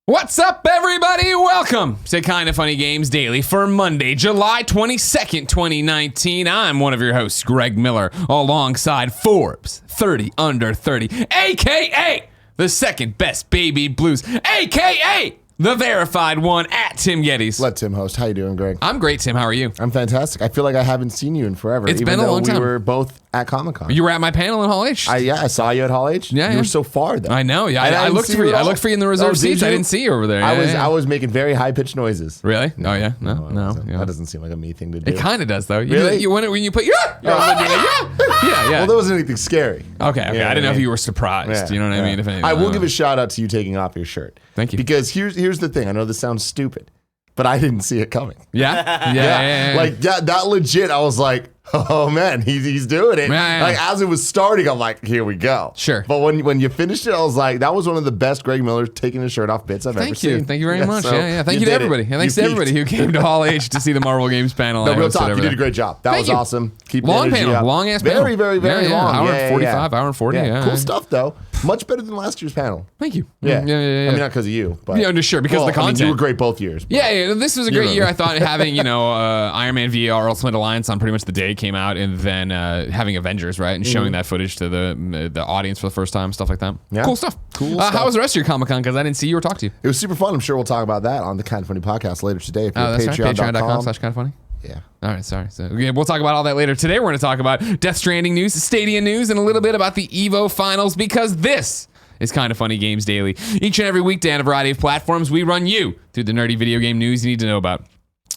What's up, everybody? Welcome to Kinda Funny Games Daily for Monday, July 22nd, 2019. I'm one of your hosts, Greg Miller, alongside Forbes 30 Under 30, a.k.a. the second best baby blues, a.k.a. the verified one at Tim Geddes. Let Tim host. How you doing, Greg? I'm great, Tim. How are you? I'm fantastic. I feel like I haven't seen you in forever. It's been a long time. We were both at Comic-Con. You were at my panel in Hall H. I saw you at Hall H. Yeah, you were so far, though. I know. Yeah, I looked for you. I looked for you in the reserve seats. I didn't see you over there. I was making very high-pitched noises. Really? Oh, yeah? No. That doesn't seem like a me thing to do. It kind of does, though. Really? When you put yeah. Well, there wasn't anything scary. Okay. I didn't know if you were surprised. You know what I mean? If anything, I will give a shout out to you taking off your shirt. Thank you. Because here's the thing. I know this sounds stupid, but I didn't see it coming. Yeah. Like that legit. I was like, oh man, he's doing it. Yeah. Like as it was starting, I'm like, here we go. Sure. But when you finished it, I was like, that was one of the best Greg Miller taking his shirt off bits I've ever seen. Thank you very much. So Thank you to everybody. And thanks to everybody who came to Hall H to see the Marvel Games panel. No, real talk. You did a great job. That was awesome. Keep long panel, up. long ass panel. Very long. Hour and 45, hour and 40. Yeah. Cool stuff though. Much better than last year's panel. Thank you. Yeah. I mean, not because of you, but sure, because of the content. You were great both years. Yeah. This was a great year. I thought having Iron Man VR Ultimate Alliance on pretty much the day it came out, and then having Avengers, right, and showing that footage to the audience for the first time, stuff like that. Yeah. Cool stuff. How was the rest of your Comic-Con? Because I didn't see you or talk to you. It was super fun. I'm sure we'll talk about that on the Kinda Funny podcast later today. If you're that's right. Patreon.com. Patreon.com/kindoffunny. Yeah. All right, sorry. So we'll talk about all that later. Today we're going to talk about Death Stranding news, Stadia news, and a little bit about the EVO finals, because this is Kinda Funny Games Daily. Each and every weekday on a variety of platforms, we run you through the nerdy video game news you need to know about.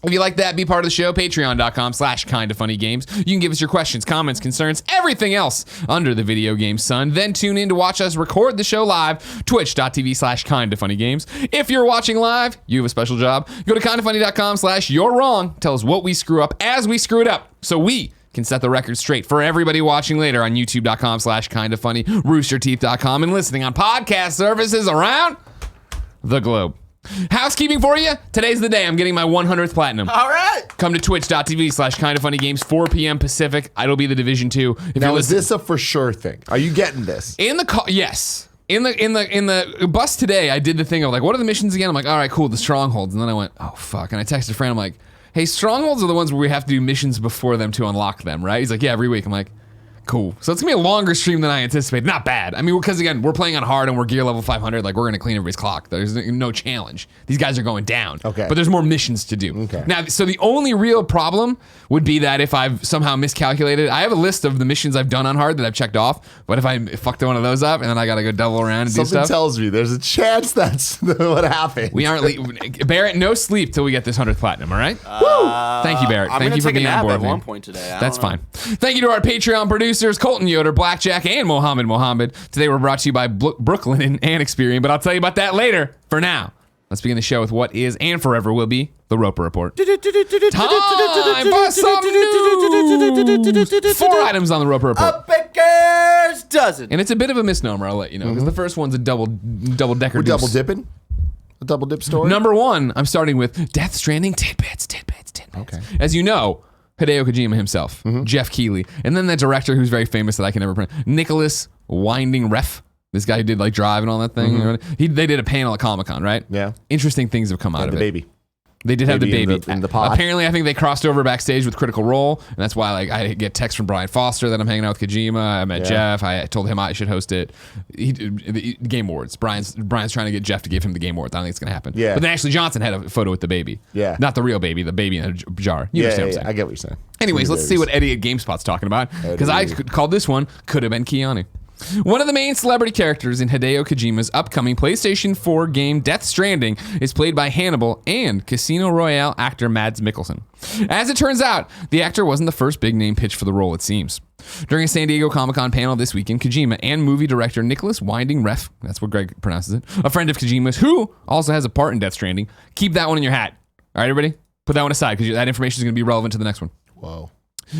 If you like that, be part of the show, patreon.com/kindoffunnygames. You can give us your questions, comments, concerns, everything else under the video game sun. Then tune in to watch us record the show live, twitch.tv/kindoffunnygames. If you're watching live, you have a special job. Go to kindoffunny.com/you're wrong. Tell us what we screw up as we screw it up, so we can set the record straight for everybody watching later on youtube.com/kindoffunny, roosterteeth.com, and listening on podcast services around the globe. Housekeeping for you. Today's the day I'm getting my 100th platinum. All right. Come to twitch.tv/kindoffunnygames, 4 p.m. Pacific. It'll be the Division 2. Now, is this a for sure thing? Are you getting this? Yes. In the bus today, I did the thing of like, what are the missions again? I'm like, all right, cool, the strongholds. And then I went, oh fuck. And I texted a friend, I'm like, hey, strongholds are the ones where we have to do missions before them to unlock them, right? He's like, yeah, every week. I'm like, cool. So it's gonna be a longer stream than I anticipated. Not bad. I mean, because again, we're playing on hard and we're gear level 500. Like, we're gonna clean everybody's clock. There's no challenge. These guys are going down. Okay. But there's more missions to do. Okay. Now, so the only real problem would be that if I've somehow miscalculated, I have a list of the missions I've done on hard that I've checked off. But if I fucked one of those up and then I gotta go double around and do stuff. Something tells me there's a chance that's what happened. We aren't Barrett, no sleep till we get this 100th platinum, all right? Woo! Thank you, Barrett. Thank you for being on board. At one point today. That's fine. Thank you to our Patreon producers, Colton Yoder, Blackjack, and Mohammed. Today we're brought to you by Brooklinen and Experian, but I'll tell you about that later. For now, let's begin the show with what is and forever will be the Roper Report. Time for some news. 4 items on the Roper Report. A baker's dozen. And it's a bit of a misnomer, I'll let you know, because the first one's a double-decker. We're double dipping? A double dip story? Number 1, I'm starting with Death Stranding Tidbits. Okay. As you know, Hideo Kojima himself, Geoff Keighley, and then the director who's very famous that I can never pronounce, Nicholas Winding Refn. This guy who did like Drive and all that thing. They did a panel at Comic-Con, right? Yeah. Interesting things have come out of the it. Baby. They did have the baby in the pod. Apparently, I think they crossed over backstage with Critical Role, and that's why like I get texts from Brian Foster that I'm hanging out with Kojima. I met Geoff. I told him I should host it. The Game Awards. Brian's trying to get Geoff to give him the Game Awards. I don't think it's gonna happen. Yeah. But then Ashley Johnson had a photo with the baby. Yeah. Not the real baby. The baby in a jar. You understand what I'm saying? I get what you're saying. Anyways, let's see what Eddie at GameSpot's talking about, because I called this one could have been Keanu. One of the main celebrity characters in Hideo Kojima's upcoming PlayStation 4 game Death Stranding is played by Hannibal and Casino Royale actor Mads Mikkelsen. As it turns out, the actor wasn't the first big name pitched for the role, it seems. During a San Diego Comic-Con panel this weekend, Kojima and movie director Nicholas Winding Refn, that's what Greg pronounces it, a friend of Kojima's who also has a part in Death Stranding, keep that one in your hat. All right, everybody? Put that one aside because that information is going to be relevant to the next one. Whoa.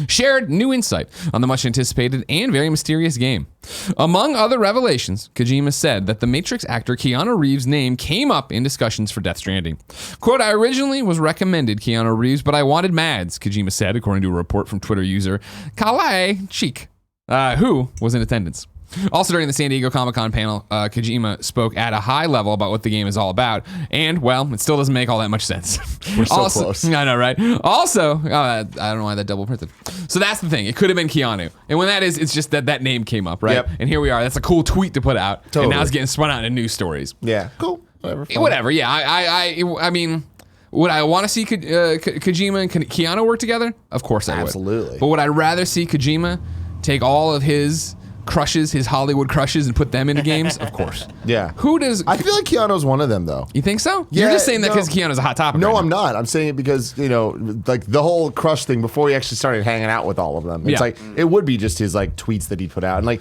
Shared new insight on the much anticipated and very mysterious game. Among other revelations, Kojima said that the Matrix actor Keanu Reeves' name came up in discussions for Death Stranding. Quote, I originally was recommended Keanu Reeves, but I wanted Mads, Kojima said, according to a report from Twitter user Kalai Cheek, who was in attendance. Also, during the San Diego Comic-Con panel, Kojima spoke at a high level about what the game is all about, and, well, it still doesn't make all that much sense. We're so close. I know, right? Also, I don't know why that double printed. So that's the thing. It could have been Keanu. And when that is, it's just that name came up, right? Yep. And here we are. That's a cool tweet to put out. Totally. And now it's getting spun out in news stories. Yeah, cool. Whatever, yeah. I mean, would I want to see Kojima and Keanu work together? Of course I would. Absolutely. But would I rather see Kojima take all of his crushes, his Hollywood crushes, and put them into games? Of course. Yeah. Who does... I feel like Keanu's one of them, though. You think so? Yeah, You're just saying that no. because Keanu's a hot topic. No, right I'm now. not. I'm saying it because, like the whole crush thing before he actually started hanging out with all of them. It's Yeah. like, it would be just his like tweets that he put out. And like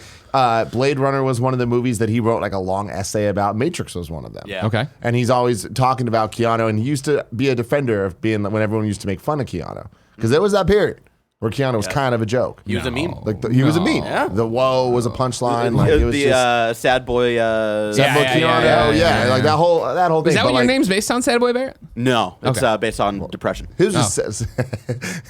Blade Runner was one of the movies that he wrote like a long essay about. Matrix was one of them. Yeah. Okay. And he's always talking about Keanu, and he used to be a defender of being when everyone used to make fun of Keanu. Because there was that period where Keanu was kind of a joke. He was a meme. Like he was a meme. Yeah. The whoa was a punchline. Like it was the just sad boy. Sad boy yeah, Keanu. yeah. Like that whole thing. Is that But what your like, name's based on, Sad Boy Barrett? No, it's Okay. based on depression. his just Oh. says.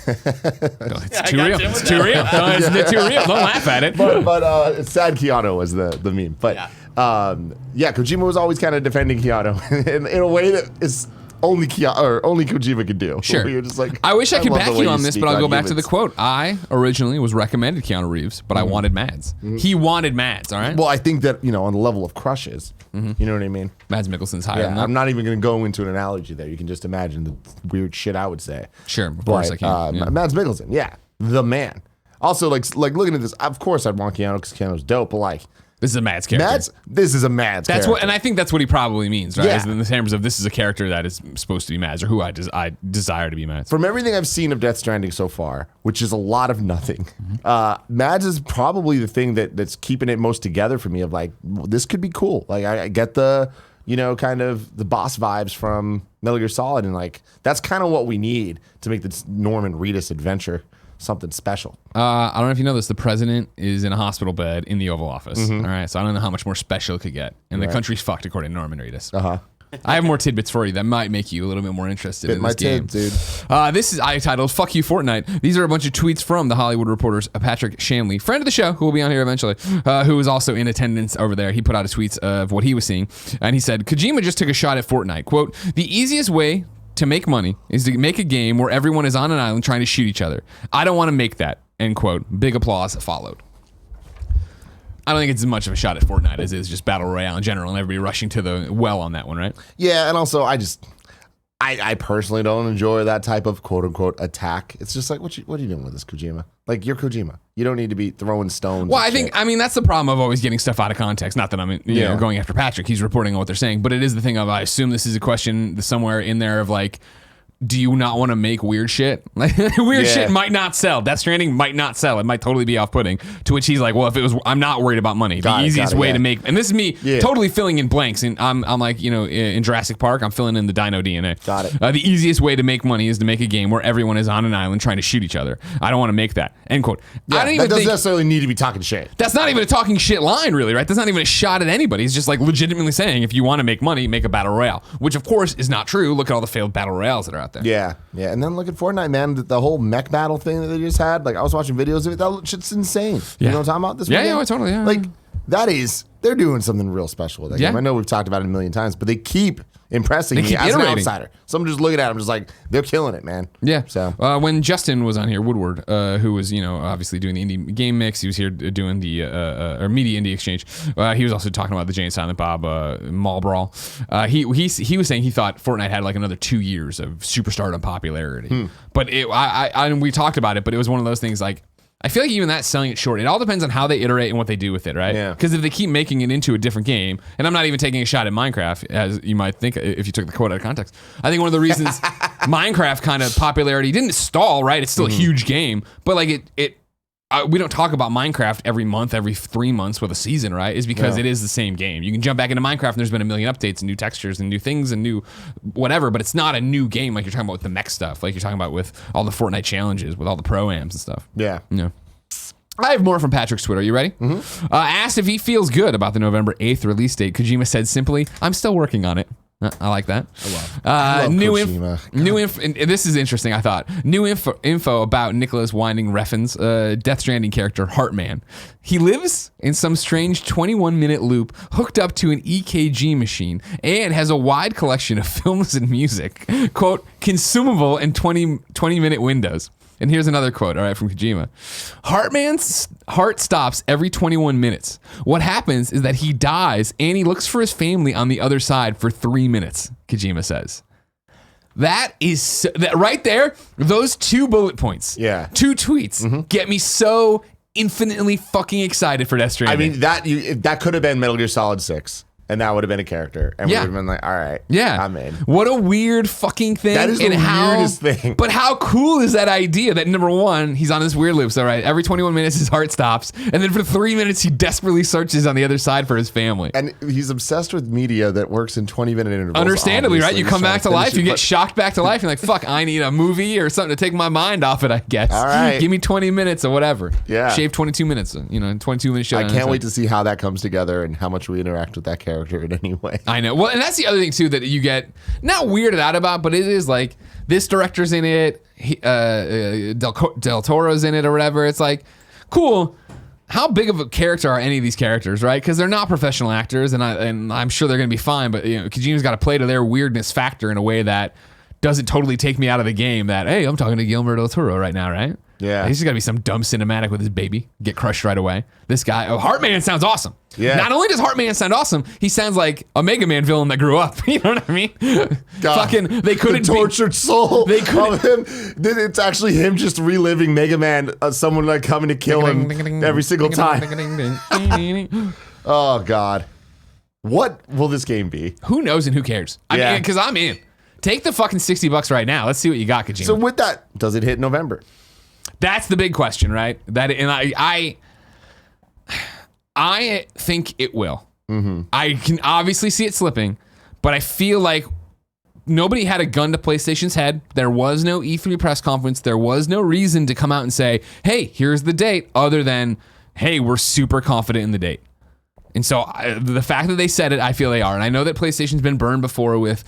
It's too real. It's too real. No, it's too real. Don't laugh at it. but sad Keanu was the meme. But Kojima was always kind of defending Keanu in a way that is only Kojima could do. Sure. Where you're just like, I wish I could love back the way you on this, speak but I'll go back to humans. the quote. I originally was recommended Keanu Reeves, but I wanted Mads. He wanted Mads, all right? Well, I think that on the level of crushes, you know what I mean. Mads Mikkelsen's higher Yeah, than that. I'm not even going to go into an analogy there. You can just imagine the weird shit I would say. Sure, of course I can. Yeah. Mads Mikkelsen, yeah, the man. Also, like looking at this, of course I'd want Keanu because Keanu's dope, but like This is a Mads character. this is a Mads That's character. what, and I think that's what he probably means, right? Yeah. Is in the terms of this is a character that is supposed to be Mads, or who I desire to be Mads. From everything I've seen of Death Stranding so far, which is a lot of nothing, Mads is probably the thing that's keeping it most together for me. Of like, this could be cool. Like I get the kind of the boss vibes from Metal Gear Solid, and like that's kind of what we need to make this Norman Reedus adventure something special. I don't know if you know this. The president is in a hospital bed in the Oval Office. All right, so I don't know how much more special it could get, and the country's fucked according to Norman Reedus. I have more tidbits for you that might make you a little bit more interested in My this game. dude. This is titled "Fuck You, Fortnite." These are a bunch of tweets from the Hollywood Reporter's Patrick Shanley, friend of the show, who will be on here eventually, who was also in attendance over there. He put out his tweets of what he was seeing, and he said, "Kojima just took a shot at Fortnite. Quote: The easiest way to make money is to make a game where everyone is on an island trying to shoot each other. I don't want to make that." End quote. Big applause followed. I don't think it's as much of a shot at Fortnite as it is just Battle Royale in general, and everybody rushing to the well on that one, right? Yeah, and also I personally don't enjoy that type of quote unquote attack. It's just like, what are you doing with this, Kojima? Like, you're Kojima. You don't need to be throwing stones. Well, and shit. I mean, that's the problem of always getting stuff out of context. Not that I'm, going after Patrick. He's reporting on what they're saying, but it is the thing of, I assume this is a question somewhere in there of like, do you not want to make weird shit? Like weird shit might not sell. Death Stranding might not sell. It might totally be off-putting. To which he's like, well, if it was, I'm not worried about money. The easiest way to make, and this is me totally filling in blanks. And I'm like, in Jurassic Park, I'm filling in the dino DNA. Got it. The easiest way to make money is to make a game where everyone is on an island trying to shoot each other. I don't want to make that. End quote. Yeah, I don't that even doesn't think necessarily need to be talking shit. that's not even a talking shit line, really, right? That's not even a shot at anybody. It's just like legitimately saying, if you want to make money, make a battle royale, which of course is not true. Look at all the failed battle royales that are out there. Yeah. And then look at Fortnite, man. The whole mech battle thing that they just had. Like, I was watching videos of it. That shit's insane. You know what I'm talking about? This Yeah, weekend? yeah, totally. Yeah. Like, they're doing something real special with that game. I know we've talked about it a million times, but they keep impressing me keep as an iterating. outsider. So I'm just looking at them, just like, they're killing it, man. Yeah. So when Justin was on here, Woodward, who was obviously doing the indie game mix, he was here doing the or media indie exchange. He was also talking about the Jay and Silent Bob Mall Brawl. He was saying he thought Fortnite had like another 2 years of superstardom popularity. But we talked about it, but it was one of those things like, I feel like even that's selling it short. It all depends on how they iterate and what they do with it, right? Yeah. Because if they keep making it into a different game, and I'm not even taking a shot at Minecraft, as you might think if you took the quote out of context. I think one of the reasons Minecraft kind of popularity didn't stall, right? It's still a huge game, but like we don't talk about Minecraft every month, every 3 months with a season, right? Is because it is the same game. You can jump back into Minecraft and there's been a million updates and new textures and new things and new whatever, but it's not a new game like you're talking about with the mech stuff, like you're talking about with all the Fortnite challenges, with all the pro-ams and stuff. yeah. Yeah. I have more from Patrick's Twitter. Are you ready? Asked if he feels good about the November 8th release date, Kojima said simply, "I'm still working on it." I like that. I love New Kojima. info. And this is interesting. I thought new info about Nicholas Winding Refn's Death Stranding character Heartman. He lives in some strange 21-minute loop hooked up to an EKG machine and has a wide collection of films and music. Quote, consumable in 20-minute windows. And here's another quote, all right, from Kojima. Heartman's heart stops every 21 minutes. What happens is that he dies and he looks for his family on the other side for 3 minutes, Kojima says. That is, that right there, those 2 bullet points, 2 tweets, get me so infinitely fucking excited for Death Stranding. I mean, that could have been Metal Gear Solid 6. And that would have been a character. And we would have been like, all right, I'm in. What a weird fucking thing. That is the weirdest thing. But how cool is that idea that, number one, he's on this weird loop. So, right, every 21 minutes his heart stops. And then for 3 minutes he desperately searches on the other side for his family. And he's obsessed with media that works in 20-minute intervals. Understandably, right? You come back to life, you get but- shocked back to life. You're like, fuck, I need a movie or something to take my mind off it, I guess. All right. Give me 20 minutes or whatever. Yeah. Shave 22 minutes, 22-minute show. I can't wait to see how that comes together and how much we interact with that character in any way. I know. Well, and that's the other thing, too, that you get not weirded out about, but it is like this director's in it, Del Toro's in it or whatever. It's like, cool. How big of a character are any of these characters, right? Because they're not professional actors, and I'm sure they're going to be fine, but Kojima's got to play to their weirdness factor in a way that doesn't totally take me out of the game that, hey, I'm talking to Guillermo del Toro right now, right? Yeah. He's got to be some dumb cinematic with his baby. Get crushed right away. This guy, Heartman sounds awesome. Yeah. Not only does Heartman sound awesome, he sounds like a Mega Man villain that grew up. You know what I mean? God, Fucking, they couldn't the tortured soul They couldn't. of him. It's actually him just reliving Mega Man, someone like coming to kill him every single time. Oh, God. What will this game be? Who knows and who cares? I Yeah. mean, because I'm in. Take the fucking $60 right now. Let's see what you got, Kojima. So with that, does it hit November? That's the big question, right? I think it will. Mm-hmm. I can obviously see it slipping, but I feel like nobody had a gun to PlayStation's head. There was no E3 press conference. There was no reason to come out and say, hey, here's the date, other than, hey, we're super confident in the date. And so the fact that they said it, I feel they are. And I know that PlayStation's been burned before with,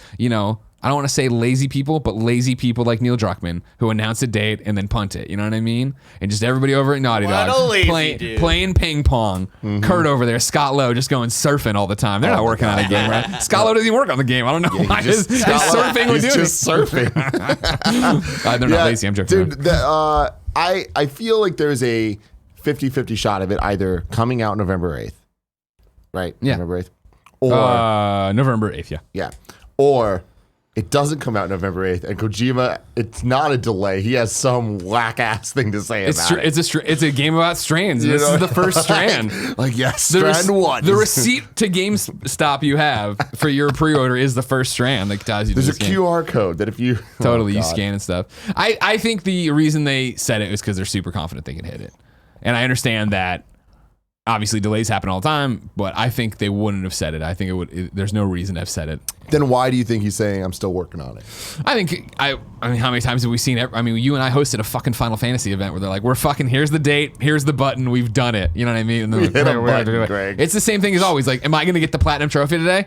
I don't want to say lazy people, but lazy people like Neil Druckmann who announce a date and then punt it. You know what I mean? And just everybody over at Naughty What Dog a lazy dude. playing ping pong. Mm-hmm. Kurt over there, Scott Lowe just going surfing all the time. They're not working on a game, right? Scott Lowe doesn't even work on the game. I don't know why his surfing would do it. He's just surfing. They're not lazy. I'm joking. Dude, I feel like there's a 50-50 shot of it either coming out November 8th. Right? Yeah. November 8th. Or November 8th, yeah. Yeah. Or it doesn't come out November 8th, and Kojima, it's not a delay. He has some whack-ass thing to say about it. It's a game about strands. This is the first strand. Like, yes, Strand 1. The receipt to GameStop you have for your pre-order is the first strand that ties you to There's this a game. QR code that if you... Totally, Oh, you God. scan and stuff. I think the reason they said it was because they're super confident they can hit it. And I understand that obviously delays happen all the time, but I think they wouldn't have said it. I think it would. There's no reason to have said it. Then why do you think he's saying, I'm still working on it? I think, I mean, how many times have we seen it? I mean, you and I hosted a fucking Final Fantasy event where they're like, we're fucking, here's the date, here's the button, we've done it. You know what I mean? And We hit a button, Greg. It's the same thing as always. Like, am I going to get the platinum trophy today?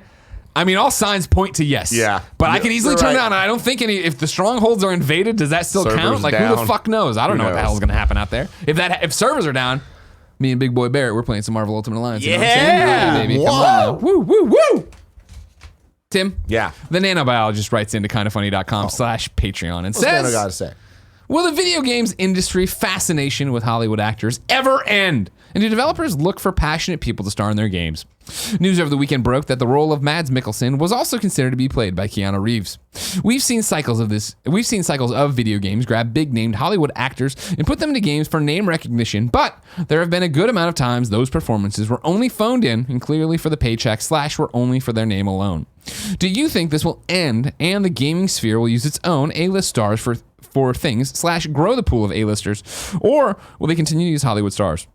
I mean, all signs point to yes. Yeah. But I can easily You're turn right. it on. And I don't think any, if the strongholds are invaded, does that still Servers count? Like, who down. the fuck knows? I don't Who know what the knows? hell's going to happen out there. If servers are down, me and Big Boy Barrett, we're playing some Marvel Ultimate Alliance. You know what I'm saying? Yeah. Baby. Come Whoa. on now. Woo, woo, woo. Tim? Yeah. The Nano Biologist writes into kindafunny.com/Patreon and What's Nano says, got to say? will the video games industry fascination with Hollywood actors ever end? And do developers look for passionate people to star in their games? News over the weekend broke that the role of Mads Mikkelsen was also considered to be played by Keanu Reeves. We've seen cycles of video games grab big-named Hollywood actors and put them into games for name recognition, but there have been a good amount of times those performances were only phoned in and clearly for the paycheck / were only for their name alone. Do you think this will end and the gaming sphere will use its own A-list stars for things / grow the pool of A-listers, or will they continue to use Hollywood stars?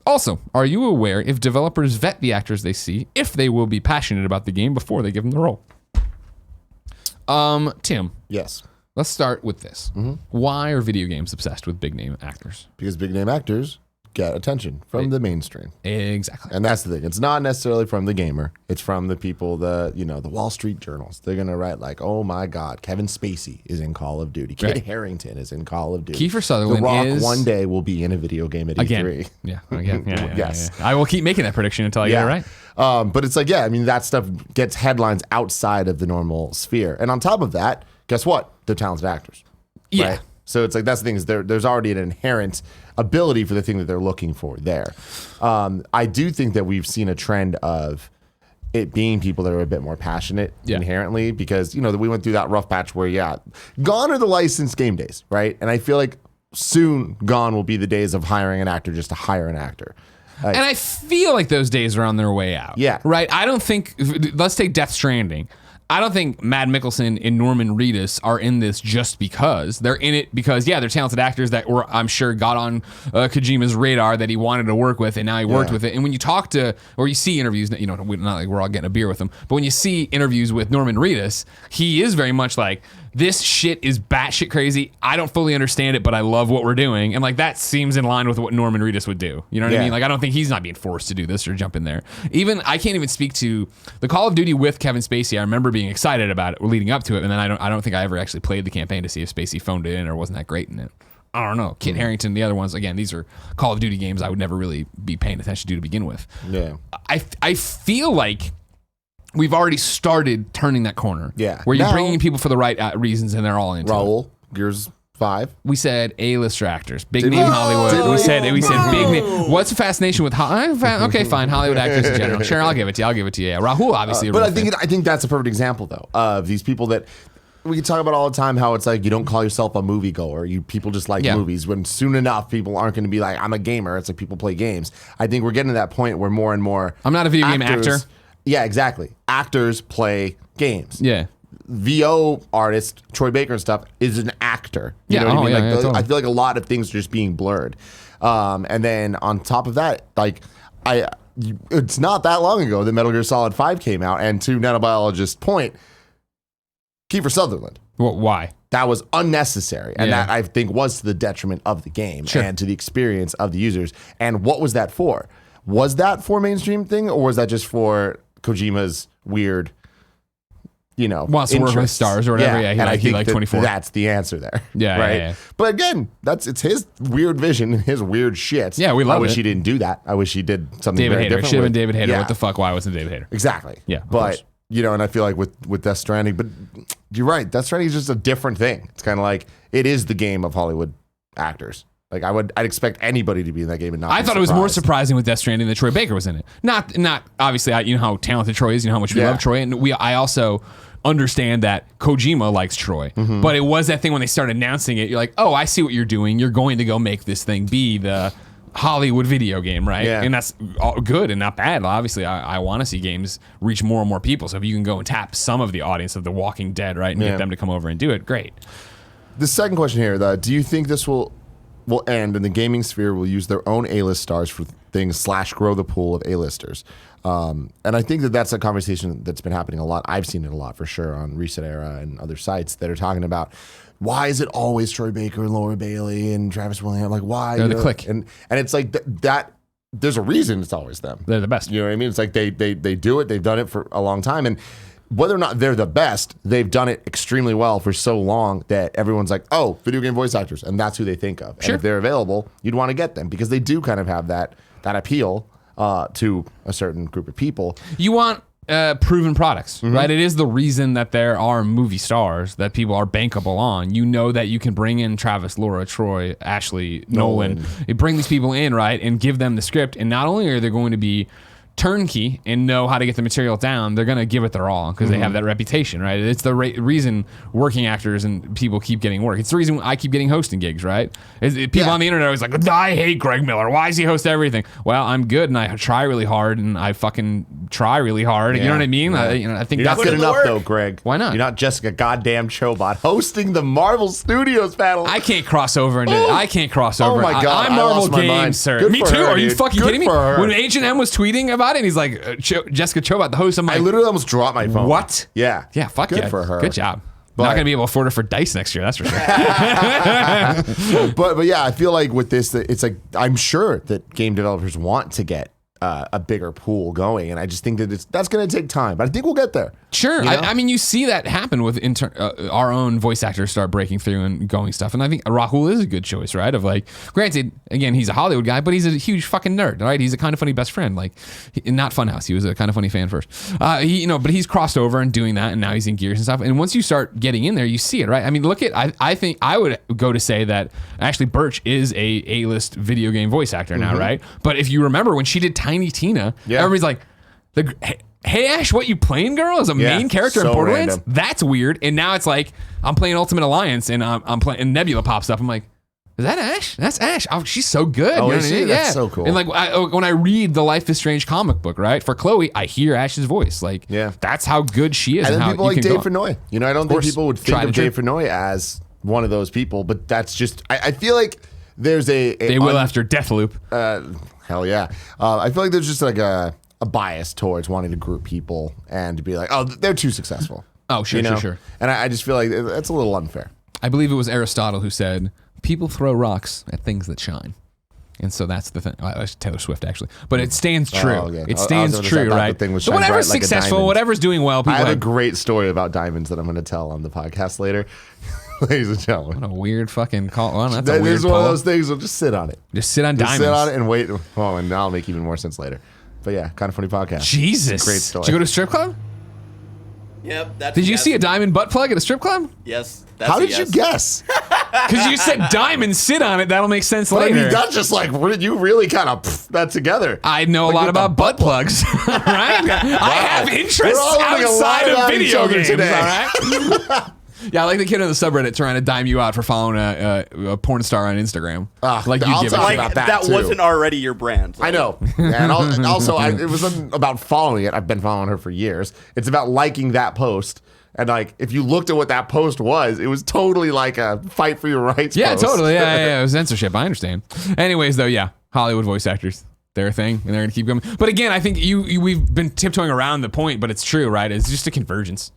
Also, are you aware if developers vet the actors they see, if they will be passionate about the game before they give them the role? Tim, Yes. let's start with this. Why are video games obsessed with big name actors? Because big name actors get attention from the mainstream. Exactly. And that's the thing. It's not necessarily from the gamer. It's from the people, the Wall Street journals. They're gonna write like, "Oh my God, Kevin Spacey is in Call of Duty. Kit Harington is in Call of Duty. Kiefer Sutherland The Rock is one day will be in a video game at E3." Yeah. Yeah. Yes. I will keep making that prediction until I get it right. But it's like, I mean, that stuff gets headlines outside of the normal sphere. And on top of that, guess what? They're talented actors. Yeah. Right? So it's like, that's the thing, is there's already an inherent ability for the thing that they're looking for there. I do think that we've seen a trend of it being people that are a bit more passionate inherently, because, we went through that rough patch where, gone are the licensed game days, right? And I feel like soon gone will be the days of hiring an actor just to hire an actor. And I feel like those days are on their way out. Yeah. Right? I don't think, let's take Death Stranding. I don't think Matt Mikkelsen and Norman Reedus are in this just because. They're in it because, they're talented actors that were, I'm sure, got on Kojima's radar that he wanted to work with, and now he worked with it. And when you talk to, or you see interviews, not like we're all getting a beer with him, but when you see interviews with Norman Reedus, he is very much like, this shit is batshit crazy. I don't fully understand it, but I love what we're doing. And like, that seems in line with what Norman Reedus would do. You know what I mean? Like, I don't think he's not being forced to do this or jump in there. Even, I can't even speak to the Call of Duty with Kevin Spacey. I remember being excited about it leading up to it. And then I don't think I ever actually played the campaign to see if Spacey phoned it in or wasn't that great in it. I don't know. Kit Harington, the other ones, again, these are Call of Duty games I would never really be paying attention to begin with. Yeah. I feel like we've already started turning that corner. Yeah. Where you're bringing in people for the right reasons and they're all into it. Raul, Gears 5. We said A-lister actors, big name Hollywood. We said big name. What's the fascination with okay, fine, Hollywood actors in general. Sure, I'll give it to you. Yeah, Rahul obviously. But I think that's a perfect example though of these people that we can talk about all the time. How it's like you don't call yourself a moviegoer. People just like movies. When soon enough people aren't going to be like, I'm a gamer. It's like people play games. I think we're getting to that point where more and more. I'm not a video game actor. Yeah, exactly. Actors play games. Yeah. VO artist Troy Baker and stuff is an actor. You know what I mean? Totally. I feel like a lot of things are just being blurred. And then on top of that, like it's not that long ago that Metal Gear Solid 5 came out, and to Nano Biologist's point, Kiefer Sutherland. Well, why? That was unnecessary, and that I think was to the detriment of the game and to the experience of the users. And what was that for? Was that for mainstream thing, or was that just for Kojima's weird, wants to work with stars or whatever? Yeah, he like 24. That's the answer there. Yeah, right. Yeah. But again, it's his weird vision and his weird shit. Yeah, we love it. I wish he didn't do that. I wish he did something David very Hayter. different. Should have been David Hayter. Yeah. What the fuck? Why wasn't David Hayter? Exactly. Yeah, but and I feel like with Death Stranding, but you're right. Death Stranding is just a different thing. It's kind of like it is the game of Hollywood actors. Like I'd expect anybody to be in that game and not. I thought it was more surprising with Death Stranding that Troy Baker was in it. Not obviously. You know how talented Troy is. You know how much we love Troy, and I also understand that Kojima likes Troy. But it was that thing when they started announcing it. You're like, oh, I see what you're doing. You're going to go make this thing be the Hollywood video game, right? Yeah. And that's all good and not bad. Obviously, I want to see games reach more and more people. So if you can go and tap some of the audience of The Walking Dead, right, and get them to come over and do it, great. The second question here, though, do you think this will end and the gaming sphere will use their own A-list stars for things / grow the pool of A-listers? And I think that's a conversation that's been happening a lot. I've seen it a lot for sure on Reset Era and other sites that are talking about, why is it always Troy Baker and Laura Bailey and Travis Willingham? Like, why? They're the clique. And it's like that there's a reason it's always them. They're the best. You know what I mean? It's like they do it. They've done it for a long time. And whether or not they're the best, they've done it extremely well for so long that everyone's like, oh, video game voice actors. And that's who they think of. Sure. And if they're available, you'd want to get them because they do kind of have that appeal to a certain group of people. You want proven products, right? It is the reason that there are movie stars that people are bankable on. You know that you can bring in Travis, Laura, Troy, Ashley, Nolan. You bring these people in, right, and give them the script. And not only are they going to be turnkey and know how to get the material down, they're going to give it their all because they have that reputation, right? It's the reason working actors and people keep getting work. It's the reason I keep getting hosting gigs, right? People on the internet are always like, I hate Greg Miller. Why does he host everything? Well, I'm good and I try really hard and I fucking try really hard. You know what I mean? I think You're that's not good enough, though, Greg. Why not? You're not Jessica goddamn Chobot hosting the Marvel Studios panel. I can't cross over into I can't cross over. Oh my God, I'm I Marvel lost my mind. Games, sir. Good Me for too. her, Are you dude. fucking Good kidding me? for her. When H&M was tweeting about it, and he's like, Jessica Chobot, the host, I'm like, I literally almost dropped my phone. what? Yeah. Yeah, fuck Good yeah. for her. Good job. Not going to be able to afford it for dice next year, that's for sure. But yeah, I feel like with this, that it's like I'm sure that game developers want to get a bigger pool going, and I just think that that's going to take time, but I think we'll get there. Sure. You know? I mean, you see that happen with our own voice actors start breaking through and going stuff. And I think Rahul is a good choice, right? Of like, granted, again, he's a Hollywood guy, but he's a huge fucking nerd, right? He's a Kind of Funny best friend. Like, not Funhouse. He was a Kind of Funny fan first. But he's crossed over and doing that, and now he's in Gears and stuff. And once you start getting in there, you see it, right? I mean, look at, I think I would go to say that actually Birch is a A-list video game voice actor now, right? But if you remember when she did Tiny Tina, everybody's like, Hey Ash, what you playing, girl? Is a main character in Borderlands? Random. That's weird. And now it's like I'm playing Ultimate Alliance, and I'm playing, and Nebula pops up. I'm like, is that Ash? That's Ash. Oh, she's so good. Oh, you know is what I she? mean? That's Yeah. so cool. And like when I read the Life is Strange comic book, right, for Chloe, I hear Ash's voice. Like, that's how good she is. And then how people you like can Dave go. Fennoy. You know, I don't think people would think of Dave Fennoy as one of those people, but that's just I feel like there's they will after Deathloop. Hell yeah. I feel like there's just like a bias towards wanting to group people and to be like, oh, they're too successful. Oh, sure, you know? sure. And I just feel like that's a little unfair. I believe it was Aristotle who said, people throw rocks at things that shine. And so that's the thing. Well, Taylor Swift, actually. But it stands true. Oh, yeah. It stands true, right? So whatever's successful, whatever's doing well, people I have like, a great story about diamonds that I'm going to tell on the podcast later. Ladies and gentlemen. what a weird fucking call. Well, that's a That weird is one of pull. those things. We'll just sit on it. Just sit on Just diamonds. sit on it and wait. Oh, and that'll make even more sense later. But yeah, Kind of Funny podcast. Jesus. Great story. Did you go to a strip club? Yep. That's Did you see a diamond butt plug at a strip club? Yes. That's How a did yes. you guess? Because you said diamonds, sit on it. That'll make sense But I later. mean, that's just like, what did you really kind of that together? I know a lot about butt plugs, right? I have interests all learning a lot outside of about each video other games, today. all right? Yeah, I like the kid on the subreddit trying to dime you out for following a porn star on Instagram. Like you I'll give talk a about Like that too. wasn't already your brand. I know. And also, it wasn't about following it. I've been following her for years. It's about liking that post. And like, if you looked at what that post was, it was totally like a fight for your rights Yeah, post. totally. Yeah, it was censorship. I understand. Anyways, though, yeah, Hollywood voice actors, they're a thing, and they're gonna keep going. But again, I think we've been tiptoeing around the point, but it's true, right? It's just a convergence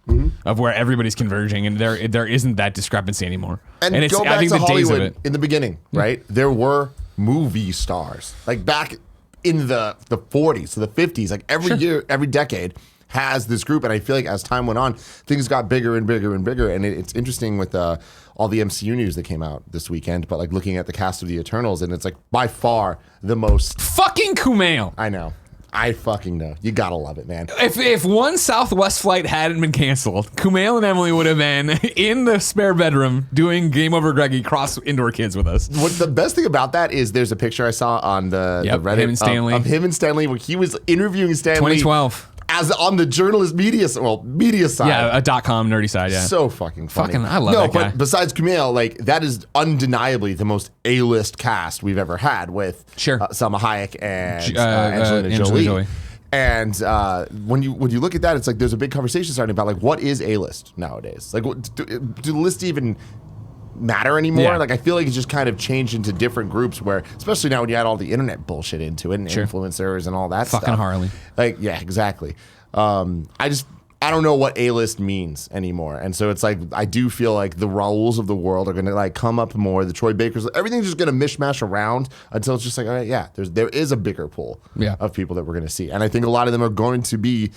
of where everybody's converging, and there isn't that discrepancy anymore. And it's, go I back think to the days of Hollywood it. in the beginning, right? There were movie stars. Like back in the 40s to the 50s, like every year, every decade has this group. And I feel like as time went on, things got bigger and bigger and bigger. And it's interesting with all the MCU news that came out this weekend, but like looking at the cast of the Eternals, and it's like by far the most. Fucking Kumail. I know. I fucking know. You gotta love it, man. If one Southwest flight hadn't been canceled, Kumail and Emily would have been in the spare bedroom doing Game Over Greggy cross indoor kids with us. What the best thing about that is there's a picture I saw on the Reddit him and Stanley. of him and Stanley where he was interviewing Stanley 2012. as on the journalist media side. Yeah, a .com nerdy side, yeah. So fucking funny. I love that guy. But besides Kumail, like that is undeniably the most A-list cast we've ever had with Salma Hayek and Angelina Jolie. And when you look at that, it's like there's a big conversation starting about like what is A-list nowadays? Like, do lists even matter anymore? Yeah. Like, I feel like it's just kind of changed into different groups where, especially now when you add all the internet bullshit into it and influencers and all that stuff. Fucking Harley. Like, yeah, exactly. I don't know what A-list means anymore. And so it's like, I do feel like the Raouls of the world are going to like come up more. The Troy Bakers, everything's just going to mishmash around until it's just like, all right, yeah, there is a bigger pool of people that we're going to see. And I think a lot of them are going to be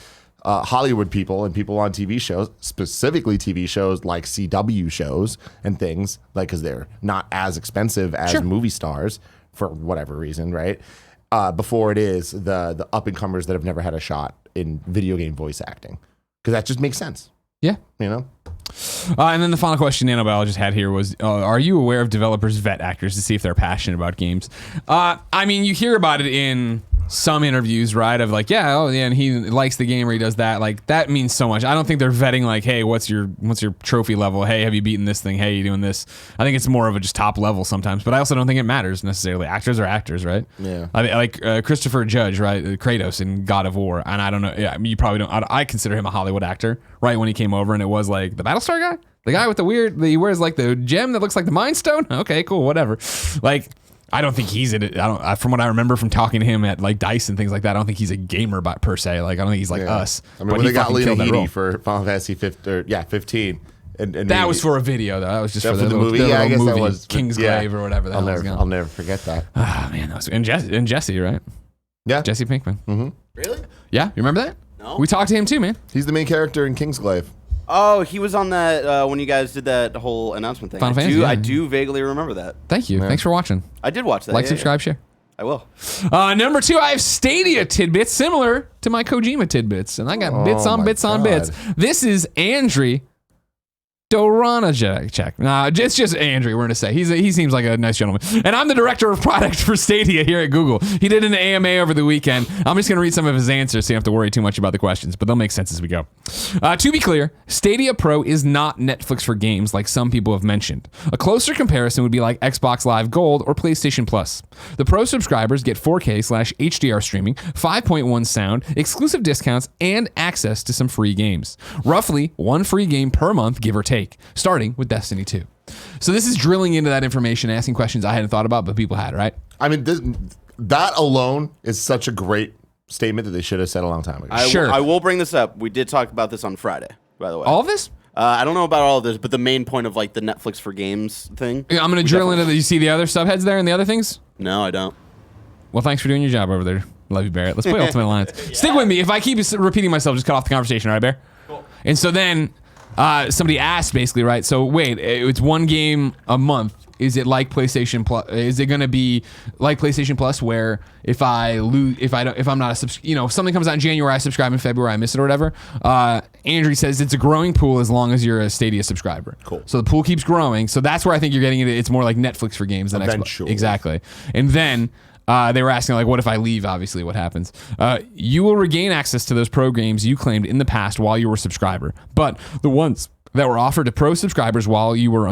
Hollywood people and people on TV shows, specifically TV shows like CW shows and things, like because they're not as expensive as movie stars for whatever reason, right? Before it is the up-and-comers that have never had a shot in video game voice acting. Because that just makes sense. Yeah. You know? And then the final question Nano Biologist had here was, are you aware of developers vet actors to see if they're passionate about games? I mean, you hear about it in some interviews, right? Of like, and he likes the game or he does that. Like, that means so much. I don't think they're vetting like, hey, what's your trophy level? Hey, have you beaten this thing? Hey, you doing this? I think it's more of a just top level sometimes. But I also don't think it matters necessarily. Actors are actors, right? Yeah. I mean, like Christopher Judge, right? Kratos in God of War. And I don't know. Yeah, you probably don't. I consider him a Hollywood actor, right? When he came over and it was like the Battlestar guy? The guy with he wears like the gem that looks like the Mind Stone? Okay, cool, whatever. Like, I don't think he's in it. From what I remember from talking to him at like DICE and things like that, I don't think he's a gamer per se. Like, I don't think he's like us. I mean, but when he they got fucking killed that Lena role. Headey for Final Fantasy 15, And That was for a video, though. That was just for the the little, movie. the Yeah, I little guess that movie, was Kingsglaive or whatever. I'll never forget that. Ah, man, that was and Jesse, right? Yeah, Jesse Pinkman. Mm-hmm. Really? Yeah, you remember that? No. We talked to him too, man. He's the main character in Kingsglaive. Oh, he was on that when you guys did that whole announcement thing. Final Fantasy, yeah. I do vaguely remember that. Thank you. Yeah. Thanks for watching. I did watch that. Like, yeah, subscribe, share. I will. Number 2, I have Stadia Tidbits, similar to my Kojima Tidbits. And I got bits on my bits on bits. God. This is Andriy Doranajek. Nah, it's just Andrew, we're going to say. He seems like a nice gentleman. And I'm the director of product for Stadia here at Google. He did an AMA over the weekend. I'm just going to read some of his answers so you don't have to worry too much about the questions, but they'll make sense as we go. To be clear, Stadia Pro is not Netflix for games like some people have mentioned. A closer comparison would be like Xbox Live Gold or PlayStation Plus. The Pro subscribers get 4K/HDR streaming, 5.1 sound, exclusive discounts, and access to some free games. Roughly one free game per month, give or take, starting with Destiny 2. So this is drilling into that information, asking questions I hadn't thought about, but people had, right? I mean, that alone is such a great statement that they should have said a long time ago. Sure. I will bring this up. We did talk about this on Friday, by the way. All of this? I don't know about all of this, but the main point of like the Netflix for games thing. I'm going to drill into you see the other subheads there and the other things? No, I don't. Well, thanks for doing your job over there. Love you, Barrett. Let's play Ultimate Alliance. Stick with me. If I keep repeating myself, just cut off the conversation, all right, Bear? Cool. And so then somebody asked basically, right? So wait, it's one game a month. Is it like PlayStation Plus? Is it going to be like PlayStation Plus, where if I lose, if I'm not a if something comes out in January, I subscribe in February, I miss it or whatever? Andrew says it's a growing pool as long as you're a Stadia subscriber. Cool. So the pool keeps growing. So that's where I think you're getting it. It's more like Netflix for games than Xbox. Eventually. Exactly. And then they were asking, like, what if I leave? Obviously, what happens? You will regain access to those pro games you claimed in the past while you were a subscriber, but the ones that were offered to pro subscribers while you were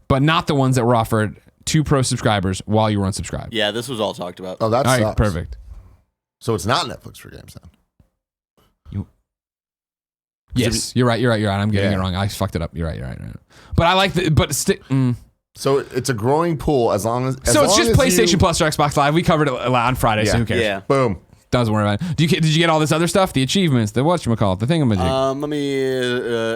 but not the ones that were offered to pro subscribers while you were unsubscribed. Yeah, this was all talked about. Oh, that All sucks. right, perfect. So it's not Netflix for games then. Yes, you're right. I'm getting it wrong. I fucked it up. You're right. But I like So it's a growing pool as long as so it's long just as PlayStation Plus or Xbox Live. We covered it on Friday, so who cares? Yeah. Boom. Doesn't worry about it. Did you get all this other stuff? The achievements, the whatchamacallit, the thingamajig. Let me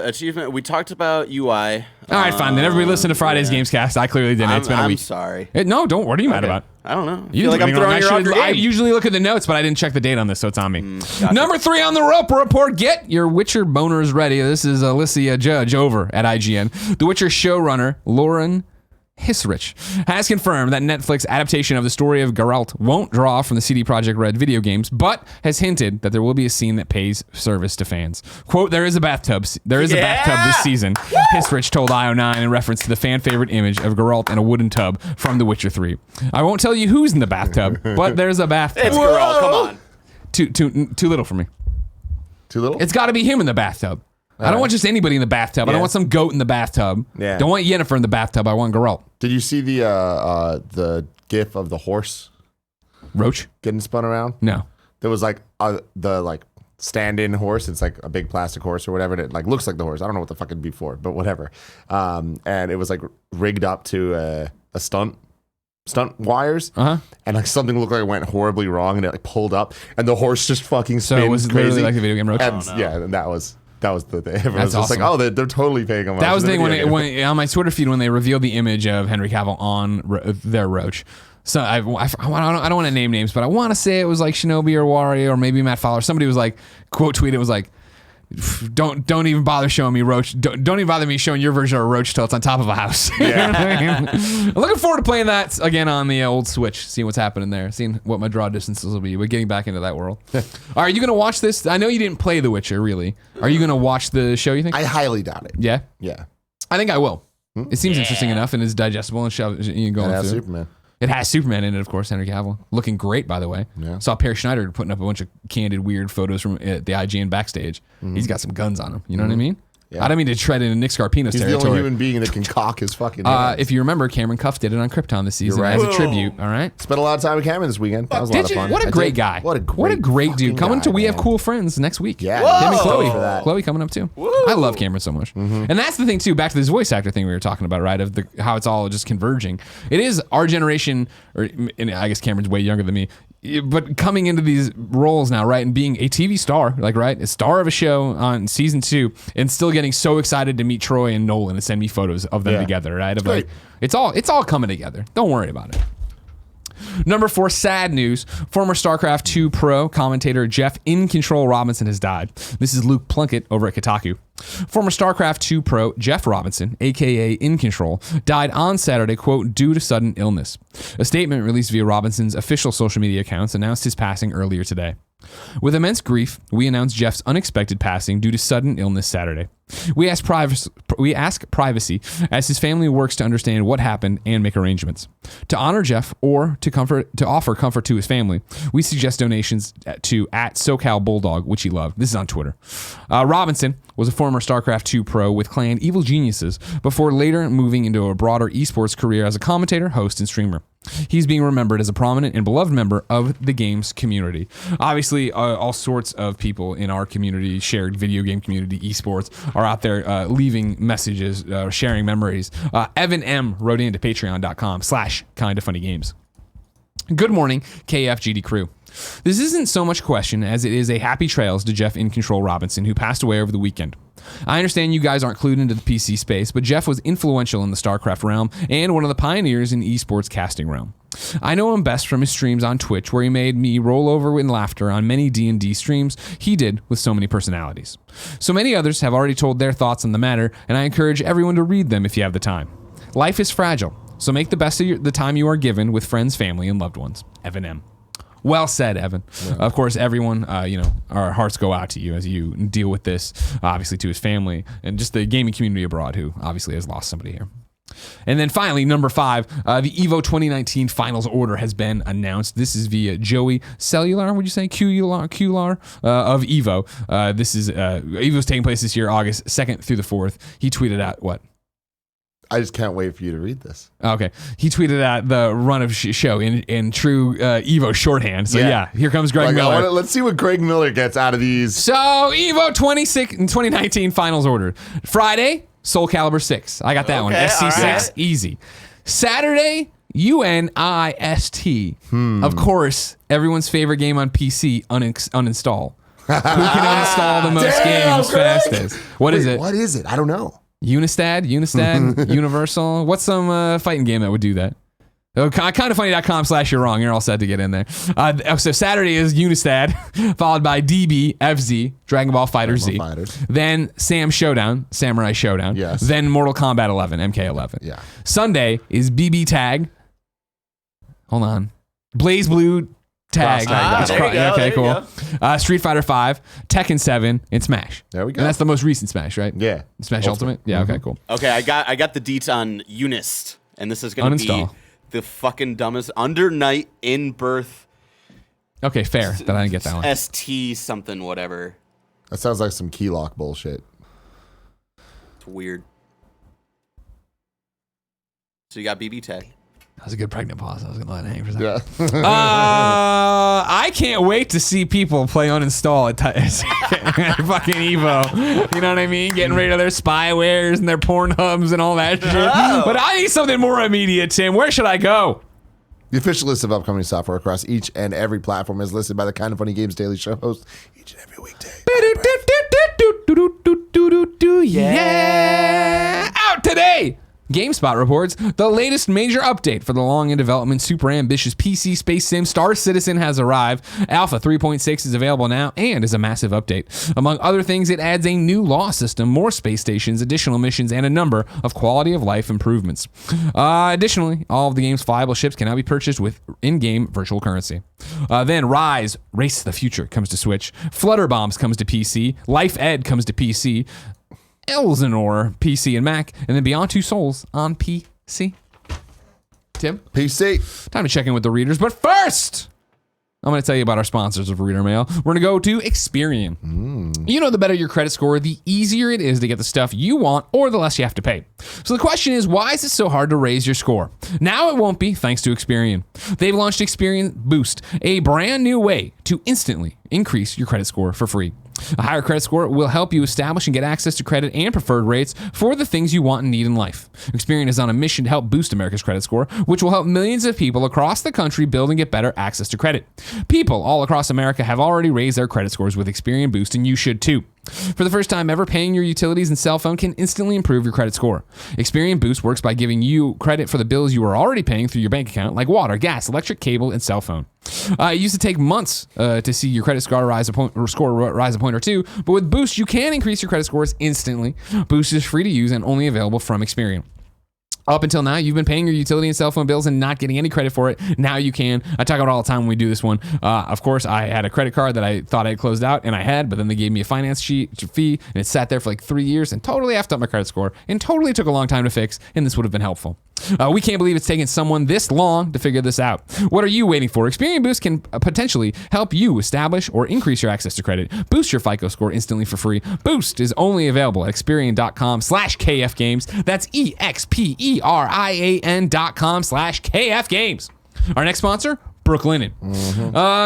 achievement. We talked about UI. All right, fine. Then everybody listen to Friday's Gamescast. I clearly didn't. It's been a week. I'm sorry. No, don't. What are you mad about? I don't know. I You feel like I'm didn't throwing think you off your I game. usually look at the notes, but I didn't check the date on this, so it's on me. Gotcha. Number 3 on the rope report. Get your Witcher boners ready. This is Alicia Judge over at IGN. The Witcher showrunner, Lauren Hissrich, has confirmed that Netflix adaptation of the story of Geralt won't draw from the CD Projekt Red video games, but has hinted that there will be a scene that pays service to fans. Quote, there is a bathtub this season, Hissrich told IO9 in reference to the fan favorite image of Geralt in a wooden tub from The Witcher 3. I won't tell you who's in the bathtub, but there's a bathtub. It's Geralt. Come on. Too little for me. Too little? It's got to be him in the bathtub. I don't want just anybody in the bathtub. I don't want some goat in the bathtub. Yeah. Don't want Yennefer in the bathtub. I want Geralt. Did you see the gif of the horse Roach? getting spun around? No. There was like the like stand-in horse. It's like a big plastic horse or whatever. And it like looks like the horse. I don't know what the fuck it'd be for, but whatever. And it was like rigged up to a stunt wires, and like something looked like it went horribly wrong, and it like pulled up, and the horse just fucking spins So it was crazy. literally like the video game Roach? And, yeah, and that was the thing. Everyone was just awesome. like, oh, they're totally paying homage. That was to the thing video game. when on my Twitter feed when they revealed the image of Henry Cavill on their Roach. So I don't want to name names, but I want to say it was like Shinobi or Wari or maybe Matt Fowler. Somebody was like, quote tweet, it was like, don't even bother showing me Roach. Don't even bother me showing your version of Roach till it's on top of a house. Yeah. I'm looking forward to playing that again on the old Switch, seeing what's happening there, seeing what my draw distances will be. We're getting back into that world. Are you going to watch this? I know you didn't play The Witcher, really. Are you going to watch the show, you think? I highly doubt it. Yeah? Yeah. I think I will. It seems interesting enough and is digestible and you go And through. that's Superman. It has Superman in it, of course, Henry Cavill. Looking great, by the way. Yeah. Saw Perry Schneider putting up a bunch of candid, weird photos from the IGN backstage. He's got some guns on him. You know what I mean? Yeah. I don't mean to tread into Nick Scarpino's He's the territory. only human being that can cock his fucking hands. If you remember, Cameron Cuff did it on Krypton this season right. as a tribute. All right. Spent a lot of time with Cameron this weekend. That was a lot Did of you? fun. What a I great did. guy. What a great dude. fucking Coming to guy, We Have man. Cool Friends next week. Yeah. Him and Whoa. Chloe. For that. Chloe coming up too. I love Cameron so much. And that's the thing too, back to this voice actor thing we were talking about, right? Of how it's all just converging. It is our generation, and I guess Cameron's way younger than me. but coming into these roles now, right, and being a TV star, like, right, a star of a show on season 2, and still getting so excited to meet Troy and Nolan and send me photos of them together, right? Of like, it's all coming together. Don't worry about it. Number 4, sad news. Former StarCraft 2 pro commentator Geoff iNcontroL Robinson has died. This is Luke Plunkett over at Kotaku. Former StarCraft 2 pro Geoff Robinson, aka iNcontroL, died on Saturday, quote, due to sudden illness. A statement released via Robinson's official social media accounts announced his passing earlier today. With immense grief, we announce Geoff's unexpected passing due to sudden illness Saturday. We ask privacy as his family works to understand what happened and make arrangements. To honor Geoff or to offer comfort to his family, we suggest donations to @SoCal Bulldog, which he loved. This is on Twitter. Robinson was a former StarCraft 2 pro with clan Evil Geniuses before later moving into a broader esports career as a commentator, host, and streamer. He's being remembered as a prominent and beloved member of the games community. Obviously, all sorts of people in our community, shared video game community, esports, are out there leaving messages, sharing memories. Evan M. wrote into patreon.com/kindafunnygames. Good morning, KFGD crew. This isn't so much a question as it is a happy trails to Geoff iNcontroL Robinson, who passed away over the weekend. I understand you guys aren't clued into the PC space, but Geoff was influential in the StarCraft realm and one of the pioneers in esports casting realm. I know him best from his streams on Twitch, where he made me roll over in laughter on many D&D streams he did with so many personalities. So many others have already told their thoughts on the matter, and I encourage everyone to read them if you have the time. Life is fragile, so make the best of the time you are given with friends, family, and loved ones. Evan M. Well said, Evan. Yeah. Of course, everyone, our hearts go out to you as you deal with this, obviously to his family and just the gaming community abroad who obviously has lost somebody here. And then finally, number 5, the EVO 2019 finals order has been announced. This is via Joey Cellular, would you say? Cular of EVO. This is EVO's taking place this year, August 2nd through the 4th. He tweeted out what? I just can't wait for you to read this. Okay. He tweeted out the run of show in true EVO shorthand. So yeah, here comes Greg Miller. Let's see what Greg Miller gets out of these. So EVO 2019 finals order. Friday, Soul Calibur 6. I got that one. SC6, right. Easy. Saturday, UNIST. Of course, everyone's favorite game on PC, uninstall. Who can uninstall the most games fastest? What is it? What is it? I don't know. Unistad, Universal. What's some fighting game that would do that? Oh, kindafunny.com/you're wrong. You're all set to get in there. So Saturday is Unistad, followed by DB, FZ, Dragon Ball Fighter Z. Then Sam Showdown, Samurai Showdown. Yes. Then Mortal Kombat 11, MK11. Yeah. Sunday is BB Tag. Hold on. Blaze Blue Tag. Okay, cool. Street Fighter 5, Tekken 7, and Smash. There we go. And that's the most recent Smash, right? Yeah. Smash Ultimate? Yeah, okay, cool. Okay, I got the deets on Unist, and this is going to be the fucking dumbest. Under night, in birth. Okay, fair. That I didn't get that one. ST something, whatever. That sounds like some keylock bullshit. It's weird. So you got BB Tag. That was a good pregnant pause. I was going to let it hang for a second. Yeah. I can't wait to see people play uninstall at fucking EVO. You know what I mean? Getting rid of their spywares and their Pornhubs and all that shit. Oh. But I need something more immediate, Tim. Where should I go? The official list of upcoming software across each and every platform is listed by the Kind of Funny Games Daily Show host each and every weekday. Yeah! Out today! GameSpot reports the latest major update for the long in development super ambitious PC space sim Star Citizen has arrived. Alpha 3.6 is available now and is a massive update. Among other things, it adds a new law system, more space stations, additional missions, and a number of quality of life improvements. Additionally, all of the game's flyable ships can now be purchased with in-game virtual currency. Then Rise, Race to the Future comes to Switch. Flutter Bombs comes to PC. Life Ed comes to PC. Elsinore, PC and Mac, and then Beyond Two Souls on PC. Tim? PC. Time to check in with the readers, but first, I'm going to tell you about our sponsors of Reader Mail. We're going to go to Experian. You know, the better your credit score, the easier it is to get the stuff you want or the less you have to pay. So the question is, why is it so hard to raise your score? Now it won't be, thanks to Experian. They've launched Experian Boost, a brand new way to instantly increase your credit score for free. A higher credit score will help you establish and get access to credit and preferred rates for the things you want and need in life. Experian is on a mission to help boost America's credit score, which will help millions of people across the country build and get better access to credit. People all across America have already raised their credit scores with Experian Boost, and you should too. For the first time ever, paying your utilities and cell phone can instantly improve your credit score. Experian Boost works by giving you credit for the bills you are already paying through your bank account, like water, gas, electric, cable, and cell phone. It used to take months to see your credit score rise a point or two, but with Boost, you can increase your credit scores instantly. Boost is free to use and only available from Experian. Up until now, you've been paying your utility and cell phone bills and not getting any credit for it. Now you can. I talk about it all the time when we do this one. Of course, I had a credit card that I thought I had closed out, and I had, but then they gave me a finance fee, and it sat there for like 3 years and totally effed up my credit score and totally took a long time to fix, and this would have been helpful. We can't believe it's taken someone this long to figure this out. What are you waiting for? Experian Boost can potentially help you establish or increase your access to credit. Boost your FICO score instantly for free. Boost is only available at Experian.com/KFGames. That's EXPERIAN.com/KFGames. Our next sponsor, Brooklinen.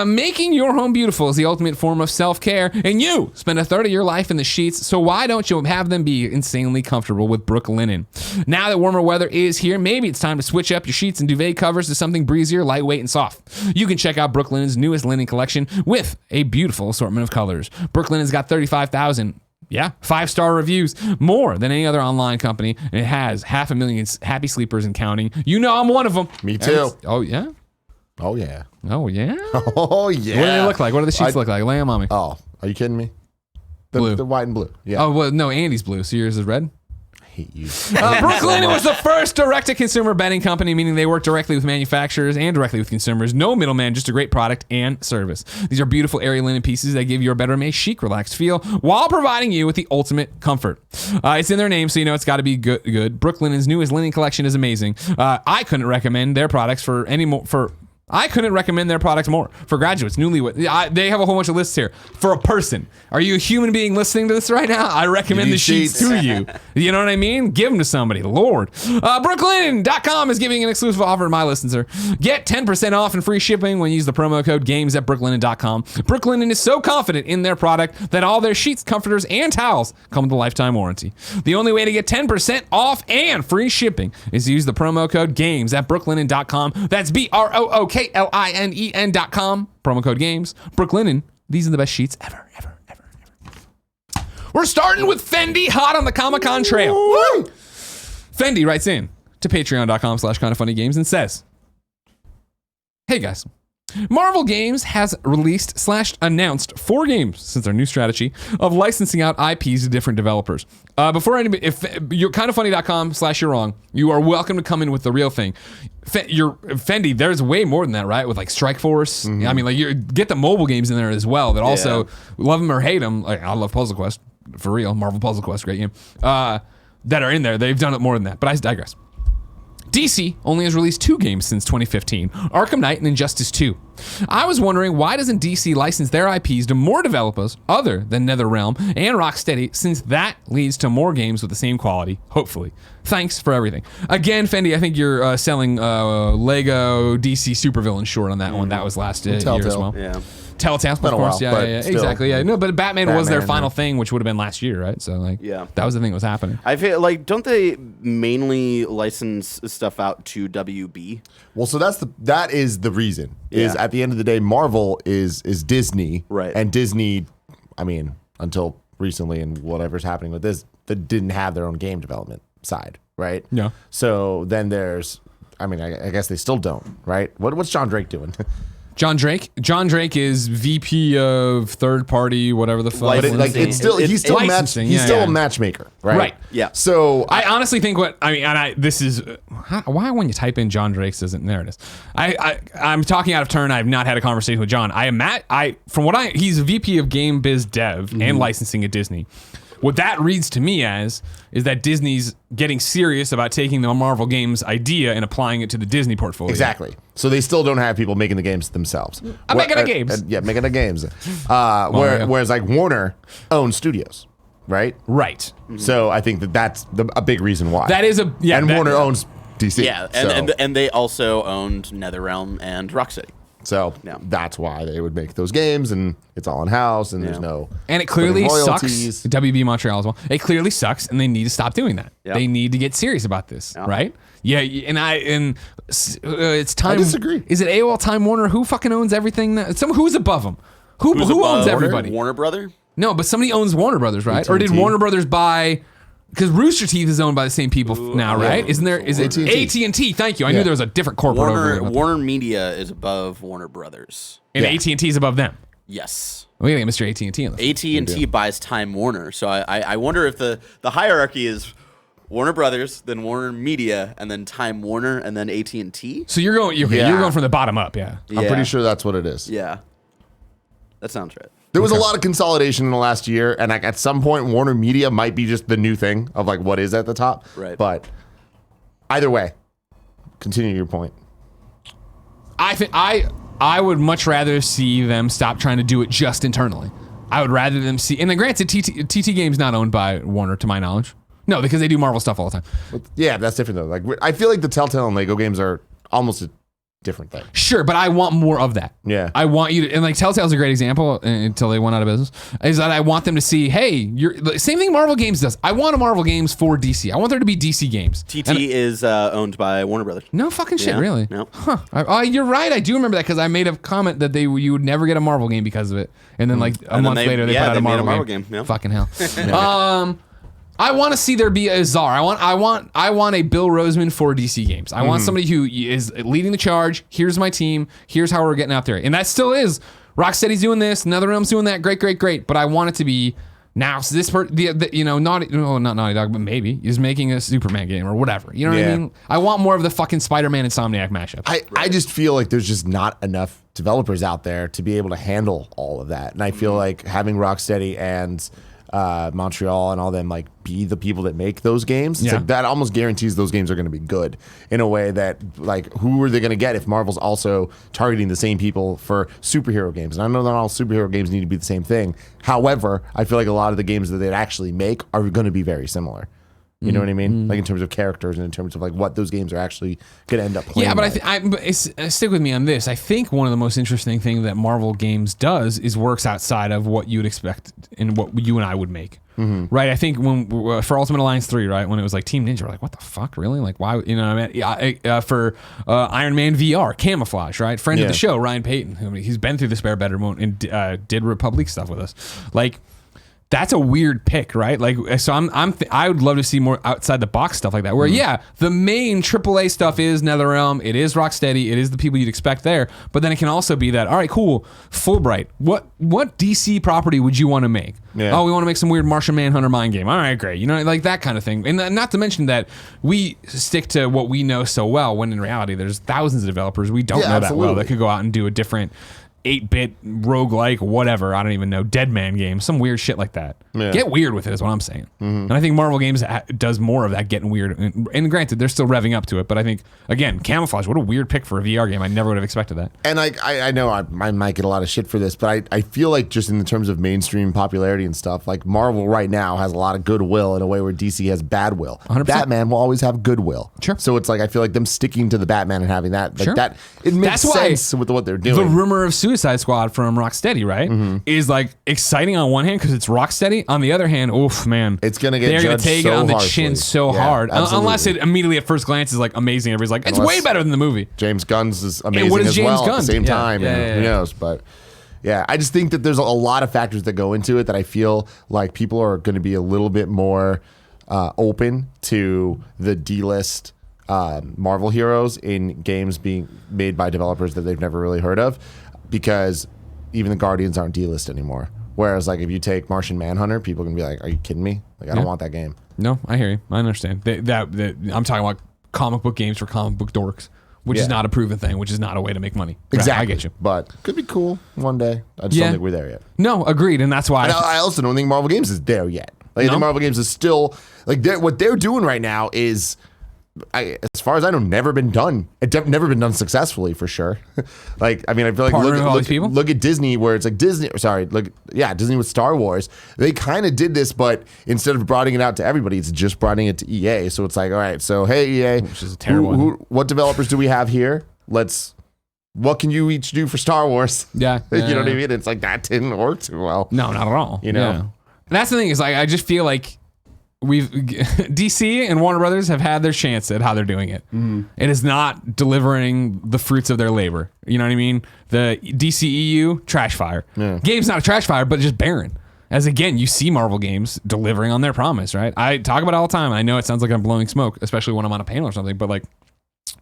Making your home beautiful is the ultimate form of self-care, and you spend a third of your life in the sheets, so why don't you have them be insanely comfortable with Brooklinen? Now that warmer weather is here, maybe it's time to switch up your sheets and duvet covers to something breezier, lightweight, and soft. You can check out Brooklinen's newest linen collection with a beautiful assortment of colors. Brooklinen's got 35,000 5-star reviews, more than any other online company, and it has 500,000 happy sleepers and counting. You know I'm one of them. Me too. Oh, yeah? Oh, yeah. Oh, yeah? Oh, yeah. What do they look like? What do the sheets look like? Lay them on me. Oh, are you kidding me? Blue. The white and blue. Yeah. Oh, well, no, Andy's blue, so yours is red? I hate you. Brooklinen was the first direct-to-consumer bedding company, meaning they work directly with manufacturers and directly with consumers. No middleman, just a great product and service. These are beautiful airy linen pieces that give your bedroom a chic, relaxed feel while providing you with the ultimate comfort. It's in their name, so you know it's got to be good. Brooklinen's newest linen collection is amazing. I couldn't recommend their products I couldn't recommend their products more. For graduates, newlyweds, they have a whole bunch of lists here. For a person, are you a human being listening to this right now? I recommend the sheets to you. You know what I mean? Give them to somebody. Lord. Brooklinen.com is giving an exclusive offer to my listener. Get 10% off and free shipping when you use the promo code GAMES at Brooklinen.com. Brooklinen is so confident in their product that all their sheets, comforters, and towels come with a lifetime warranty. The only way to get 10% off and free shipping is to use the promo code GAMES at Brooklinen.com. That's BROOKLINEN.com. Promo code GAMES. Brooklinen. These are the best sheets ever. We're starting with Fendyy, hot on the Comic-Con trail. Woo! Fendyy writes in to patreon.com/kindoffunnygames and says, hey guys, Marvel Games has released/announced 4 games since their new strategy of licensing out IPs to different developers. If you're kindoffunny.com/you're wrong, you are welcome to come in with the real thing. Fendyy, there's way more than that, right? With like Strike Force. Mm-hmm. I mean, like you get the mobile games in there as well that also love them or hate them. Like I love Puzzle Quest for real. Marvel Puzzle Quest, great game. That are in there. They've done it more than that, but I digress. DC only has released 2 games since 2015, Arkham Knight and Injustice 2. I was wondering, why doesn't DC license their IPs to more developers other than NetherRealm and Rocksteady, since that leads to more games with the same quality, hopefully. Thanks for everything. Again, Fendyy, I think you're selling Lego DC Supervillain short on that one. That was last year as well. Yeah. Telltale, of course. Yeah, exactly. Yeah, no, but Batman was their final thing, which would have been last year, right? So that was the thing that was happening. I feel like, don't they mainly license stuff out to WB? Well, so that is the reason. Is at the end of the day, Marvel is Disney, right? And Disney, I mean, until recently and whatever's happening with this, they didn't have their own game development side, right? Yeah. So then there's, I mean, I guess they still don't, right? What's John Drake doing? John Drake is VP of third party, whatever the fuck. He's still a matchmaker, right? Right. Yeah. So I honestly think this is why when you type in John Drake isn't there it is. I'm talking out of turn. I have not had a conversation with John. He's a VP of Game Biz Dev and licensing at Disney. What that reads to me as is that Disney's getting serious about taking the Marvel Games idea and applying it to the Disney portfolio. Exactly. So they still don't have people making the games themselves. Making the games. Making the games. Whereas like Warner owns studios, right? Right. Mm-hmm. So I think that's a big reason why. That is Warner owns DC. Yeah, and they also owned NetherRealm and Rocksteady. So that's why they would make those games, and it's all in house, and there's no. And it clearly sucks. royalties. WB Montreal as well. It clearly sucks, and they need to stop doing that. Yep. They need to get serious about this, right? Yeah, and it's time. I disagree. Is it AOL Time Warner? Who fucking owns everything? Who's above them? Who owns everybody? Warner Brother? No, but somebody owns Warner Brothers, right? AT&T. Or did Warner Brothers buy? Because Rooster Teeth is owned by the same people now, right? Isn't there? Is it AT&T. AT&T? Thank you. I knew there was a different corporate over there. Warner Media is above Warner Brothers. And AT&T is above them. Yes. We got Mr. AT&T on the AT&T buys Time Warner, so I wonder if the hierarchy is Warner Brothers, then Warner Media, and then Time Warner, and then AT&T. So you're going from the bottom up, yeah. I'm pretty sure that's what it is. Yeah, that sounds right. There was a lot of consolidation in the last year, and like at some point, Warner Media might be just the new thing of like what is at the top. Right. But either way, continue your point. I think I would much rather see them stop trying to do it just internally. I would rather them see, and then granted, TT Game's not owned by Warner to my knowledge. No, because they do Marvel stuff all the time. But yeah, that's different though. Like I feel like the Telltale and Lego games are almost a different thing. Sure, but I want more of that. Yeah. I want you to, and like Telltale's a great example until they went out of business, is that I want them to see, hey, you're the same thing Marvel Games does. I want a Marvel Games for DC. I want there to be DC games. TT is owned by Warner Brothers. No fucking shit, really? No. Huh. You're right. I do remember that because I made a comment that you would never get a Marvel game because of it. And then like a month later they put out a Marvel game. Yeah. Fucking hell. I want to see there be a czar. I want a Bill Roseman for DC games. I want somebody who is leading the charge. Here's my team. Here's how we're getting out there. And that still is. Rocksteady's doing this. NetherRealm's doing that. Great. But I want it to be now. So this not Naughty Dog, but maybe is making a Superman game or whatever. You know what I mean? I want more of the fucking Spider-Man Insomniac mashup. I just feel like there's just not enough developers out there to be able to handle all of that. And I feel like having Rocksteady and Montreal and all them like be the people that make those games. It's like that almost guarantees those games are going to be good in a way that like who are they going to get if Marvel's also targeting the same people for superhero games? And I know not all superhero games need to be the same thing. However, I feel like a lot of the games that they actually make are going to be very similar. You know what I mean? Like in terms of characters and in terms of like what those games are actually going to end up playing. Yeah, but stick with me on this. I think one of the most interesting things that Marvel Games does is works outside of what you would expect and what you and I would make. Right? I think when for Ultimate Alliance 3, right, when it was like Team Ninja, we're like, what the fuck, really? Like, why? You know what I mean? For Iron Man VR, Camouflage, right? Friend of the show, Ryan Payton. I mean, he's been through the Spare Bedroom and did Republic stuff with us. Like, that's a weird pick, right? Like, so I would love to see more outside the box stuff like that. Where the main AAA stuff is NetherRealm, it is Rocksteady, it is the people you'd expect there. But then it can also be that, all right, cool, Fulbright. What DC property would you want to make? Yeah. Oh, we want to make some weird Martian Manhunter mind game. All right, great. You know, like that kind of thing. And not to mention that we stick to what we know so well. When in reality, there's thousands of developers we don't know that well that could go out and do a different 8-bit roguelike, whatever, I don't even know, Deadman game, some weird shit like that. Yeah. Get weird with it is what I'm saying. And I think Marvel Games does more of that, getting weird. And granted, they're still revving up to it, but I think, again, Camouflage, what a weird pick for a VR game. I never would have expected that. And I know I might get a lot of shit for this, but I feel like just in the terms of mainstream popularity and stuff, like Marvel right now has a lot of goodwill in a way where DC has bad will. 100%. Batman will always have goodwill. Sure. So it's like, I feel like them sticking to the Batman and having that, like that, it makes sense with what they're doing. The rumor of Suicide Squad from Rocksteady, right, is like exciting on one hand because it's Rocksteady. On the other hand, oof, man, it's gonna get they're gonna take it on the chin so hard. Absolutely. Unless it immediately at first glance is like amazing. Everybody's like, it's way better than the movie. James Gunn's is amazing as well at the same time. Who knows? But yeah, I just think that there's a lot of factors that go into it that I feel like people are going to be a little bit more open to the D-list Marvel heroes in games being made by developers that they've never really heard of, because even the Guardians aren't D-list anymore. Whereas, like, if you take Martian Manhunter, people can be like, "Are you kidding me? Like, I don't want that game." No, I hear you. I understand. I'm talking about comic book games for comic book dorks, which is not a proven thing, which is not a way to make money. Exactly. Right, I get you. But could be cool one day. I just don't think we're there yet. No, agreed. And that's why I also don't think Marvel Games is there yet. Like, I think Marvel Games is still like what they're doing right now is, as far as I know, never been done. It's never been done successfully, for sure. Like, I mean, I feel like look at Disney, where it's like Disney with Star Wars. They kind of did this, but instead of broadening it out to everybody, it's just broadening it to EA. So it's like, all right, so hey EA, which is a terrible. What developers do we have here? Let's what can you each do for Star Wars? Yeah. You know what I mean? It's like that didn't work too well. No, not at all. You know? Yeah. And that's the thing is like, I just feel like DC and Warner Brothers have had their chance at how they're doing it. It is not delivering the fruits of their labor. You know what I mean? The DCEU, trash fire. Game's not a trash fire, but just barren. As again, you see Marvel games delivering on their promise, right? I talk about it all the time. I know it sounds like I'm blowing smoke, especially when I'm on a panel or something, but like,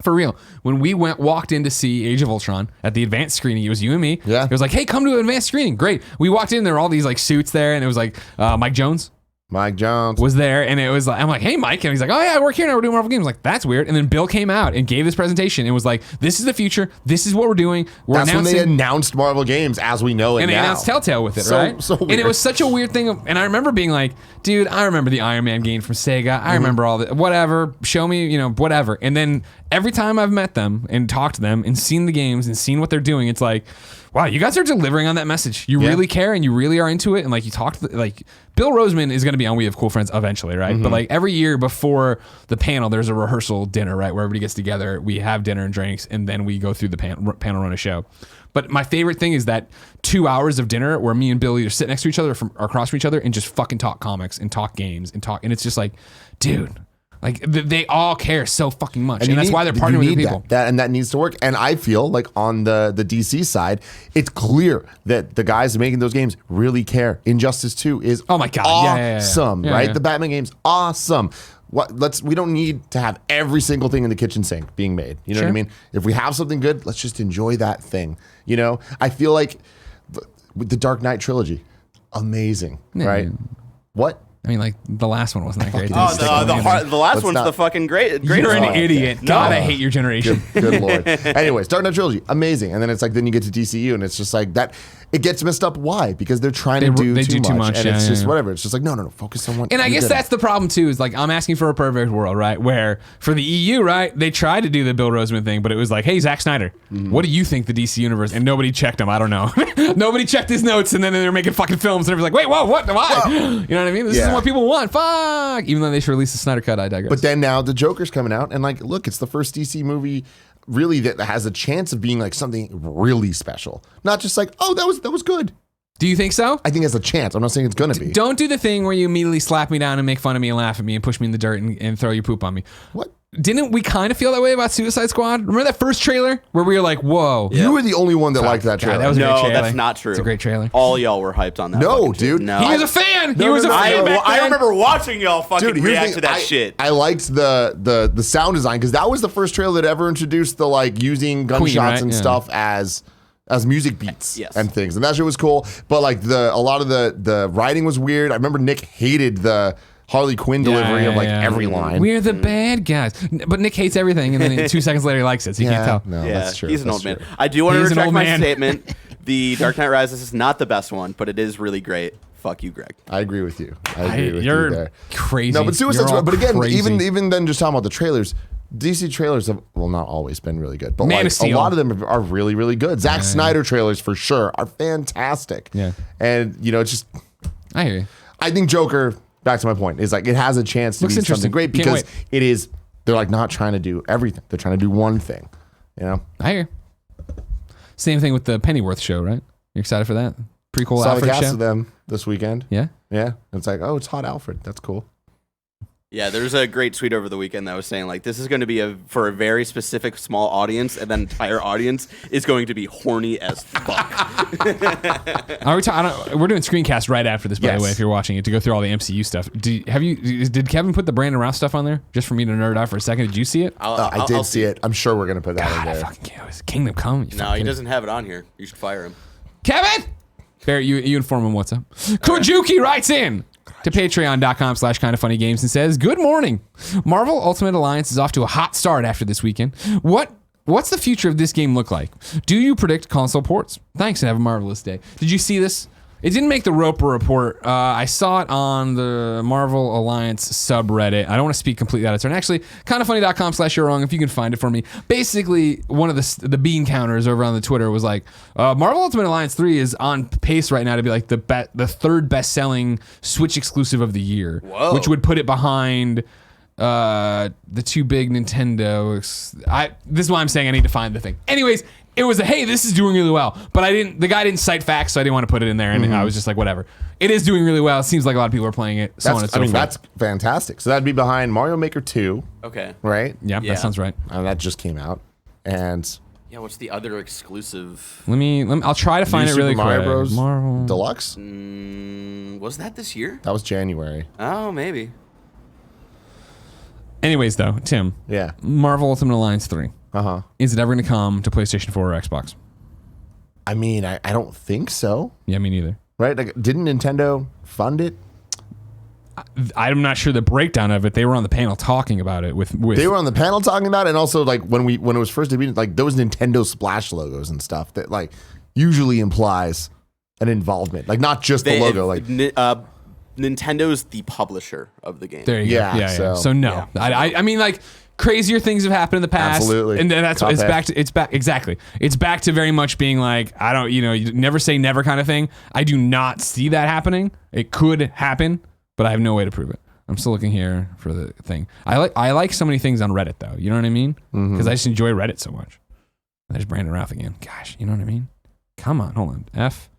for real, when we walked in to see Age of Ultron at the advanced screening, it was you and me. Yeah. It was like, hey, come to an advanced screening. Great. We walked in, there were all these like suits there, and it was like Mike Jones was there, and it was like, I'm like, hey, Mike, and he's like, oh yeah, I work here now, we're doing Marvel games. I'm like, that's weird. And then Bill came out and gave this presentation and was like, this is the future, this is what we're doing. That's when they announced Marvel games as we know it and now. they announced Telltale with it, right? So weird. And it was such a weird thing. And I remember being like, dude, I remember the Iron Man game from Sega. I remember all the whatever. Show me, whatever. And then every time I've met them and talked to them and seen the games and seen what they're doing, it's like, wow, you guys are delivering on that message. You really care and you really are into it. And like you talked, like Bill Roseman is going to be on We Have Cool Friends eventually, right? But like every year before the panel, there's a rehearsal dinner, right? Where everybody gets together. We have dinner and drinks, and then we go through the panel run a show. But my favorite thing is that 2 hours of dinner where me and Bill either sit next to each other or across from each other and just fucking talk comics and talk games and it's just like, dude. Like they all care so fucking much, and that's why they're partnering with people. That needs to work. And I feel like on the DC side, it's clear that the guys making those games really care. Injustice 2 is oh my god, awesome, yeah, right? yeah. The Batman game's awesome. We don't need to have every single thing in the kitchen sink being made. You know what I mean? If we have something good, let's just enjoy that thing. You know, I feel like with the Dark Knight trilogy, amazing, right? What? I mean, like the last one wasn't that great. The last one's the fucking great. You're an idiot. God, I hate your generation. Good lord. Anyways, Dark Knight trilogy, amazing. And then it's like, then you get to DCU, and it's just like that. It gets messed up. Why? Because they're trying to do too much, and it's just whatever. It's just like no, focus on one. And I guess that's the problem too. Is like I'm asking for a perfect world, right? Where for the EU, right, they tried to do the Bill Roseman thing, but it was like, hey, Zack Snyder, what do you think the DC universe? And nobody checked him. I don't know. Nobody checked his notes, and then they were making fucking films, and everybody's like, wait, whoa, what? Why? You know what I mean? This is what people want. Fuck. Even though they should release the Snyder Cut, I digress. But then now the Joker's coming out, and like, look, it's the first DC movie really that has a chance of being like something really special, not just like, oh, that was good. Do you think so? I think it's a chance. I'm not saying it's going to be. Don't do the thing where you immediately slap me down and make fun of me and laugh at me and push me in the dirt and throw your poop on me. What? Didn't we kind of feel that way about Suicide Squad? Remember that first trailer where we were like, whoa. You were the only one that liked that trailer. God, that was a great trailer. That's not true. It's a great trailer. All y'all were hyped on that. No, dude. No. He was a fan. No, he was no, a no, fan. no. I remember watching y'all fucking Dude, react to that shit. I liked the sound design because that was the first trailer that ever introduced the like using gunshots and stuff as music beats and things, and that shit was cool. But like a lot of the writing was weird. I remember Nick hated the Harley Quinn delivery of like every line. We're the bad guys, but Nick hates everything, and then 2 seconds later he likes it. So you can't tell. No, that's true. He's an That's old true. man. I do want to retract my man. statement. The Dark Knight Rises is not the best one, but it is really great. Fuck you, Greg. I agree with you. I agree with you You're there. crazy. No, but Suicide You're Squad. all But again, crazy. even then, just talking about the trailers, DC trailers have not always been really good, but Man of like a Steel. lot of them are really, really good. Zack Snyder trailers for sure are fantastic. Yeah. And it's just, I hear you. I think Joker, back to my point, is like it has a chance to Looks be interesting. something great Can't because wait. they're like not trying to do everything. They're trying to do one thing, I hear you. Same thing with the Pennyworth show, right? You're excited for that? Prequel Saw the Alfred cast show? of them this weekend. Yeah? Yeah. It's like, oh, it's Hot Alfred. That's cool. Yeah, there's a great tweet over the weekend that was saying like this is going to be for a very specific small audience, and that entire audience is going to be horny as fuck. Are we we're doing screencast right after this, by Yes. the way, if you're watching it, to go through all the MCU stuff. Did Kevin put the Brandon Routh stuff on there just for me to nerd out for a second? Did you see it? I did see it. I'm sure we're going to put that in God, I there. fucking can't. It was Kingdom Come. You No, fucking- he doesn't have it on here. You should fire him. Kevin! Barrett, you inform him what's up. Krajookie writes in to patreon.com/kindoffunnygames and says, good morning. Marvel Ultimate Alliance is off to a hot start after this weekend. What's the future of this game look like? Do you predict console ports? Thanks and have a marvelous day. Did you see this? It didn't make the Roper report. I saw it on the Marvel Alliance subreddit. I don't want to speak completely out of turn. Actually, kindoffunny.com/you're-wrong if you can find it for me. Basically, one of the bean counters over on the Twitter was like, Marvel Ultimate Alliance 3 is on pace right now to be like the third best-selling Switch exclusive of the year. Whoa. Which would put it behind the two big Nintendo. This is why I'm saying I need to find the thing. Anyways, it was a, hey, this is doing really well. But the guy didn't cite facts, so I didn't want to put it in there. And I was just like, whatever. It is doing really well. It seems like a lot of people are playing it. So on and so forth. That's fantastic. So that'd be behind Mario Maker 2. Okay. Right? Yeah, that sounds right. And that just came out. And yeah, what's the other exclusive? I'll try to find it really quick. Mario Bros. Marvel Deluxe? Was that this year? That was January. Oh, maybe. Anyways, though, Tim. Yeah. Marvel Ultimate Alliance 3. Uh-huh. Is it ever going to come to PlayStation 4 or Xbox? I mean, I don't think so. Yeah, me neither. Right? Like, didn't Nintendo fund it? I'm not sure the breakdown of it. They were on the panel talking about it with They were on the panel talking about it, and also like when it was first debuted, like there was Nintendo Splash logos and stuff that like usually implies an involvement, like not just the logo. Like Nintendo's the publisher of the game. There you go. Yeah. So no, yeah. I mean like crazier things have happened in the past. Absolutely. And then it's back exactly. It's back to very much being like, I don't, you never say never kind of thing. I do not see that happening. It could happen, but I have no way to prove it. I'm still looking here for the thing. I like so many things on Reddit though. You know what I mean? Because I just enjoy Reddit so much. There's Brandon Routh again. Gosh, you know what I mean? Come on, hold on. F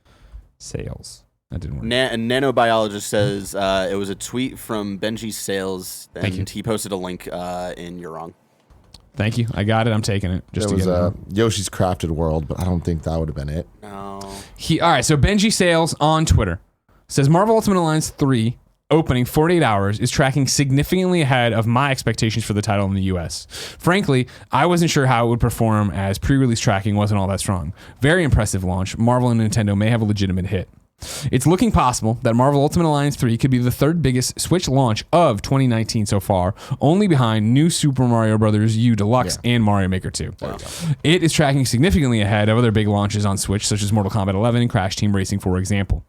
sales. That didn't work. Nano Biologist says it was a tweet from Benji Sales, and he posted a link in You're Wrong. Thank you. I got it. I'm taking it. Just it was Yoshi's Crafted World, but I don't think that would have been it. No. All right, so Benji Sales on Twitter says Marvel Ultimate Alliance 3 opening 48 hours is tracking significantly ahead of my expectations for the title in the US. Frankly, I wasn't sure how it would perform as pre-release tracking wasn't all that strong. Very impressive launch. Marvel and Nintendo may have a legitimate hit. It's looking possible that Marvel Ultimate Alliance 3 could be the third biggest Switch launch of 2019 so far, only behind New Super Mario Bros. U Deluxe and Mario Maker 2. Wow. It is tracking significantly ahead of other big launches on Switch, such as Mortal Kombat 11 and Crash Team Racing, for example.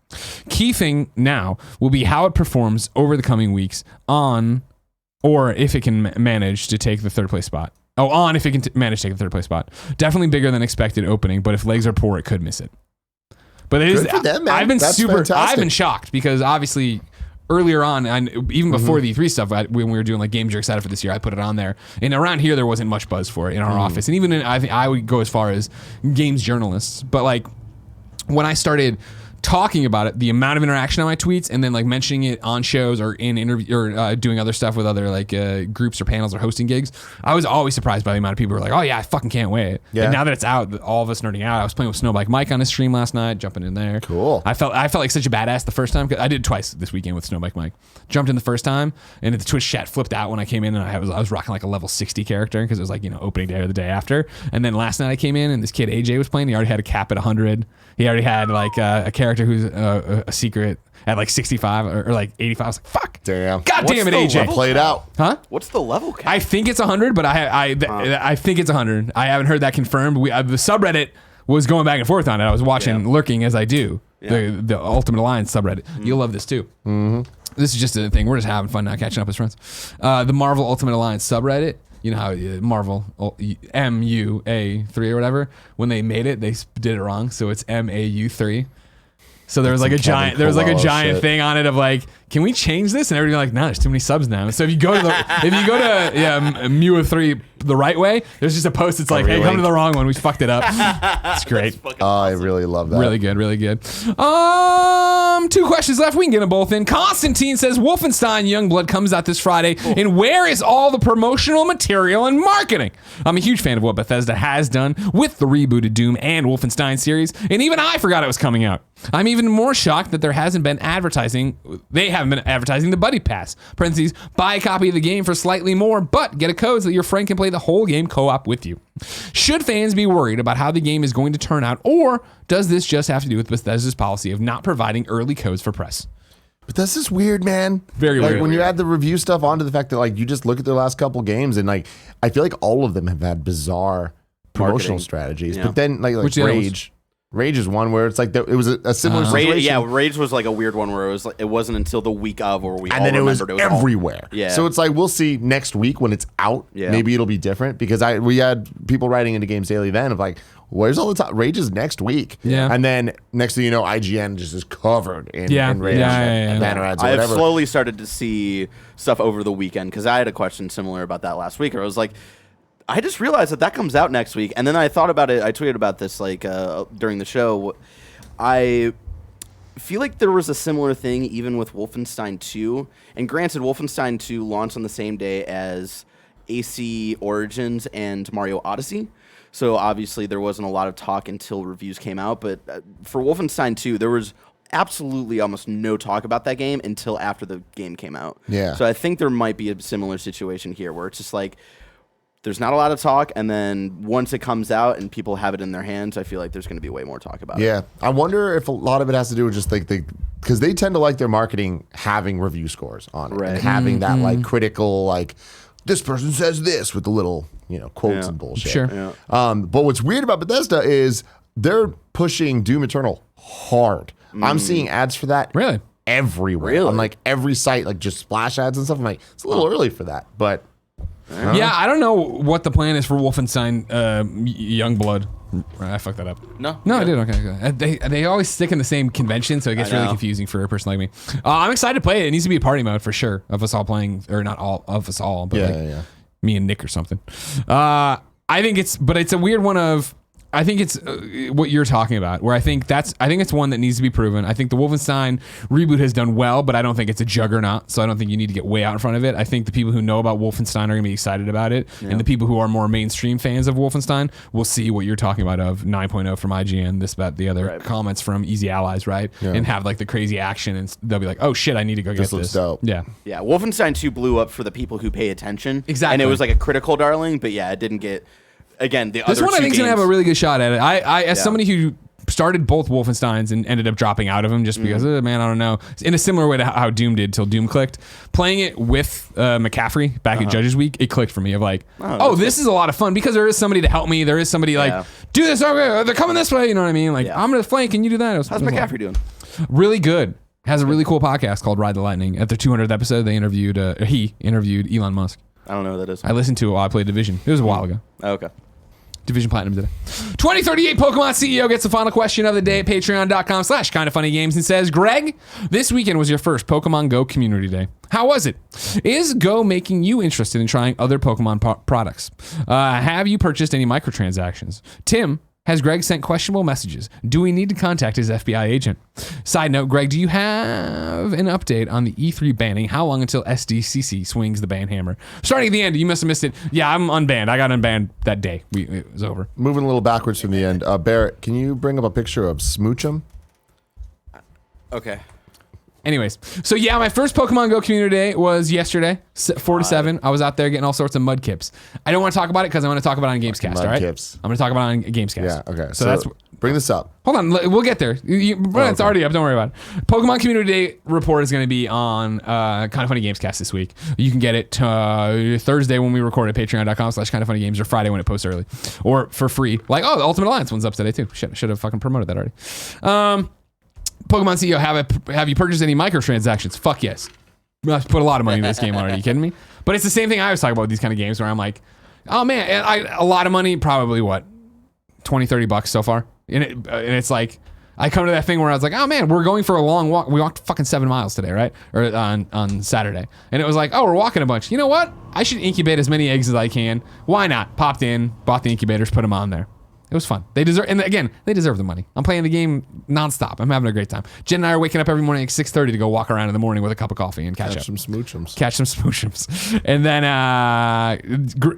Key thing now will be how it performs over the coming weeks or if it can manage to take the third place spot. If it can manage to take the third place spot. Definitely bigger than expected opening, but if legs are poor, it could miss it. But it is. Them, I've been fantastic. I've been shocked because obviously earlier on, and even before the E3 stuff, when we were doing like games you're excited for this year, I put it on there. And around here, there wasn't much buzz for it in our office, and even I think I would go as far as games journalists. But like when I started talking about it, the amount of interaction on my tweets, and then like mentioning it on shows or in interview or doing other stuff with other like groups or panels or hosting gigs, I was always surprised by the amount of people who were like, "Oh yeah, I fucking can't wait!" Yeah. And now that it's out, all of us nerding out. I was playing with Snowbike Mike on his stream last night, jumping in there. Cool. I felt like such a badass the first time. I did it twice this weekend with Snowbike Mike. Jumped in the first time, and the Twitch chat flipped out when I came in, and I was rocking like a level 60 character because it was like opening day or the day after. And then last night I came in, and this kid AJ was playing. He already had a cap at 100. He already had like a character who's a secret at like 65 or like 85. I was like, fuck. Damn. God damn it, AJ. Play it out. Huh? What's the level cap? I think it's 100, but I think it's 100. I haven't heard that confirmed. The subreddit was going back and forth on it. I was watching, lurking as I do, the Ultimate Alliance subreddit. You'll love this too. This is just a thing. We're just having fun now, catching up as friends. The Marvel Ultimate Alliance subreddit. You know how Marvel MUA3 or whatever, when they made it, they did it wrong, so it's MAU3. So there was like a giant, thing on it of like, can we change this? And everybody like, no, there's too many subs now. So if you go to MUA3 the right way, there's just a post that's like, hey, come to the wrong one. We fucked it up. It's great. Oh, I really love that. Really good, really good. 2 questions left. We can get them both in. Constantine says Wolfenstein Youngblood comes out this Friday, and where is all the promotional material and marketing? I'm a huge fan of what Bethesda has done with the rebooted Doom and Wolfenstein series, and even I forgot it was coming out. I'm even more shocked that there hasn't been advertising. They haven't been advertising the Buddy Pass. Parentheses, buy a copy of the game for slightly more, but get a code so that your friend can play the whole game co-op with you. Should fans be worried about how the game is going to turn out, or does this just have to do with Bethesda's policy of not providing early codes for press? But that's just weird, man. Very weird. When you add the review stuff onto the fact that like you just look at their last couple games and like I feel like all of them have had bizarre promotional strategies. Yeah. But then like Rage is one where it's like it was a similar situation. Rage was like a weird one where it wasn't until the week of where we and all then remembered it was everywhere. Yeah. So it's like we'll see next week when it's out. Yeah. Maybe it'll be different because we had people writing into Games Daily then of like, where's all the time? Rage is next week. Yeah. And then next thing you know, IGN just is covered in Rage and banner ads or whatever. I've slowly started to see stuff over the weekend because I had a question similar about that last week. Where I was like, I just realized that comes out next week, and then I thought about it. I tweeted about this during the show. I feel like there was a similar thing even with Wolfenstein 2. And granted, Wolfenstein 2 launched on the same day as AC Origins and Mario Odyssey. So obviously there wasn't a lot of talk until reviews came out. But for Wolfenstein 2, there was absolutely almost no talk about that game until after the game came out. Yeah. So I think there might be a similar situation here where it's just like there's not a lot of talk, and then once it comes out and people have it in their hands, I feel like there's going to be way more talk about it. Yeah. I wonder if a lot of it has to do with just like because they tend to like their marketing having review scores on it. Right. And having that like critical, like, this person says this with the little, quotes Yeah. and bullshit. Sure. Yeah. But what's weird about Bethesda is they're pushing Doom Eternal hard. I'm seeing ads for that Really? everywhere. Really? On like every site, like just splash ads and stuff. I'm like, it's a little early for that, but Yeah, I don't know what the plan is for Wolfenstein Youngblood. I fucked that up. No. I did. Okay. They always stick in the same convention, so it gets I really know. confusing for a person like me. I'm excited to play it. It needs to be a party mode for sure of us all playing, or not all of us all, but like me and Nick or something. I think it's a weird one of. I think it's what you're talking about, where I think it's one that needs to be proven. I think the Wolfenstein reboot has done well, but I don't think it's a juggernaut, so I don't think you need to get way out in front of it. I think the people who know about Wolfenstein are going to be excited about it, and the people who are more mainstream fans of Wolfenstein will see what you're talking about of 9.0 from IGN, this, that, the other, comments from Easy Allies, right? Yeah. And have like the crazy action, and they'll be like, oh shit, I need to go get this. Looks dope. Yeah. Yeah, Wolfenstein 2 blew up for the people who pay attention. Exactly. And it was like a critical darling, but yeah, it didn't get... Again, this one I think is going to have a really good shot at it. I as Yeah. somebody who started both Wolfensteins and ended up dropping out of them just because, man, I don't know. In a similar way to how Doom did till Doom clicked. Playing it with McCaffrey back at Judges Week, it clicked for me of like, this is a lot of fun because there is somebody to help me. There is somebody like, do this, okay, they're coming this way, you know what I mean? Like, I'm going to flank, can you do that? How's McCaffrey doing? Really good. Has a really cool podcast called Ride the Lightning. At their 200th episode, he interviewed Elon Musk. I don't know who that is. I listened to it while I played Division. It was a while ago. Oh, okay. Division Platinum today. 2038 Pokemon CEO gets the final question of the day at patreon.com/kindoffunnygames and says, Greg, this weekend was your first Pokemon GO community day. How was it? Is Go making you interested in trying other Pokemon products? Have you purchased any microtransactions? Tim, has Greg sent questionable messages? Do we need to contact his FBI agent? Side note, Greg, do you have an update on the E3 banning? How long until SDCC swings the ban hammer? Starting at the end, you must have missed it. Yeah, I'm unbanned. I got unbanned that day. It was over. moving a little backwards from the end. Barrett, can you bring up a picture of Smoochum? Okay. Anyways, so yeah, my first Pokemon Go community day was yesterday, 4 to 7. I was out there getting all sorts of Mudkips. I don't want to talk about it because I want to talk about it on Gamescast, all right? Mudkips. I'm going to talk about it on Gamescast. Yeah, okay. So that's... bring this up. Hold on, we'll get there. It's already up, don't worry about it. Pokemon Community Day report is going to be on Kind of Funny Gamescast this week. You can get it Thursday when we record at patreon.com/kindoffunnygames or Friday when it posts early. Or for free. Like, the Ultimate Alliance one's up today too. Should have fucking promoted that already. Pokemon CEO, have you purchased any microtransactions? Fuck yes. I've put a lot of money into this game already. You kidding me? But it's the same thing I was talking about with these kind of games where I'm like, oh man, a lot of money, probably what, $20-$30 so far. And it's like, I come to that thing where I was like, oh man, we're going for a long walk. We walked fucking 7 miles today, right? Or on Saturday. And it was like, oh, we're walking a bunch. You know what? I should incubate as many eggs as I can. Why not? Popped in, bought the incubators, put them on there. It was fun. They deserve the money. I'm playing the game nonstop. I'm having a great time. Jen and I are waking up every morning at 6:30 to go walk around in the morning with a cup of coffee and catch up. Some Smoochums. Catch some smoochums. And then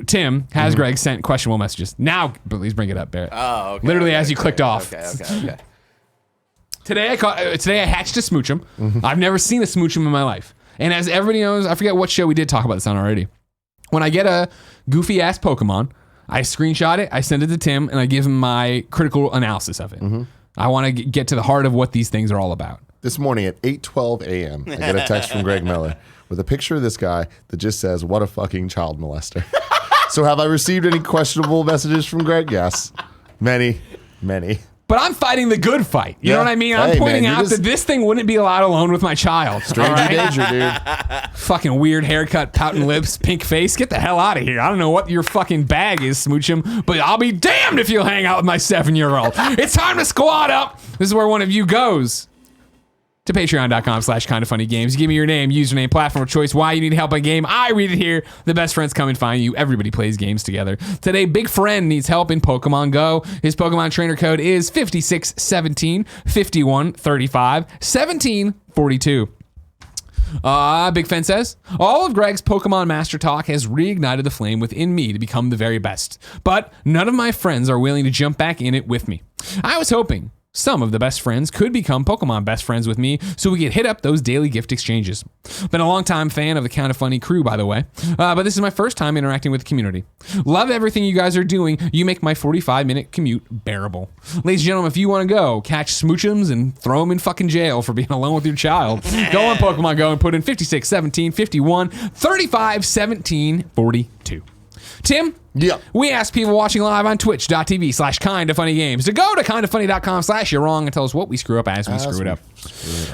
Tim has Greg sent questionable messages. Now, please bring it up, Barrett. Oh, okay. Literally as you clicked off. Okay. Today I hatched a smoochum. I've never seen a smoochum in my life. And as everybody knows, I forget what show we did talk about this on already. When I get a goofy ass Pokemon, I screenshot it, I send it to Tim, and I give him my critical analysis of it. I want to get to the heart of what these things are all about. This morning at 8:12 a.m., I get a text from Greg Miller with a picture of this guy that just says, what a fucking child molester. So have I received any questionable messages from Greg? Yes. Many. But I'm fighting the good fight. You know what I mean? I'm pointing out that this thing wouldn't be allowed alone with my child. Stranger danger, dude. Fucking weird haircut, pouting lips, pink face. Get the hell out of here. I don't know what your fucking bag is, Smoochum, but I'll be damned if you'll hang out with my 7-year-old. It's time to squad up. This is where one of you goes. to patreon.com/kindoffunnygames. Give me your name, username, platform of choice, why you need help by game. I read it here. The best friends come and find you. Everybody plays games together. Today, BigFren needs help in Pokemon GO. His Pokemon trainer code is 5617 5135 1742. BigFren says, all of Greg's Pokemon Master Talk has reignited the flame within me to become the very best. But none of my friends are willing to jump back in it with me. I was hoping some of the best friends could become Pokemon best friends with me so we could hit up those daily gift exchanges. Been a long-time fan of the Kind of Funny crew, by the way, but this is my first time interacting with the community. Love everything you guys are doing. You make my 45-minute commute bearable. Ladies and gentlemen, if you want to go, catch Smoochums and throw them in fucking jail for being alone with your child, go on Pokemon Go and put in 56, 17, 51, 35, 17, 42. Tim? Yep. We asked people watching live on twitch.tv/kindoffunnygames to go to kindoffunny.com/you're wrong and tell us what we screw up as we screw it up.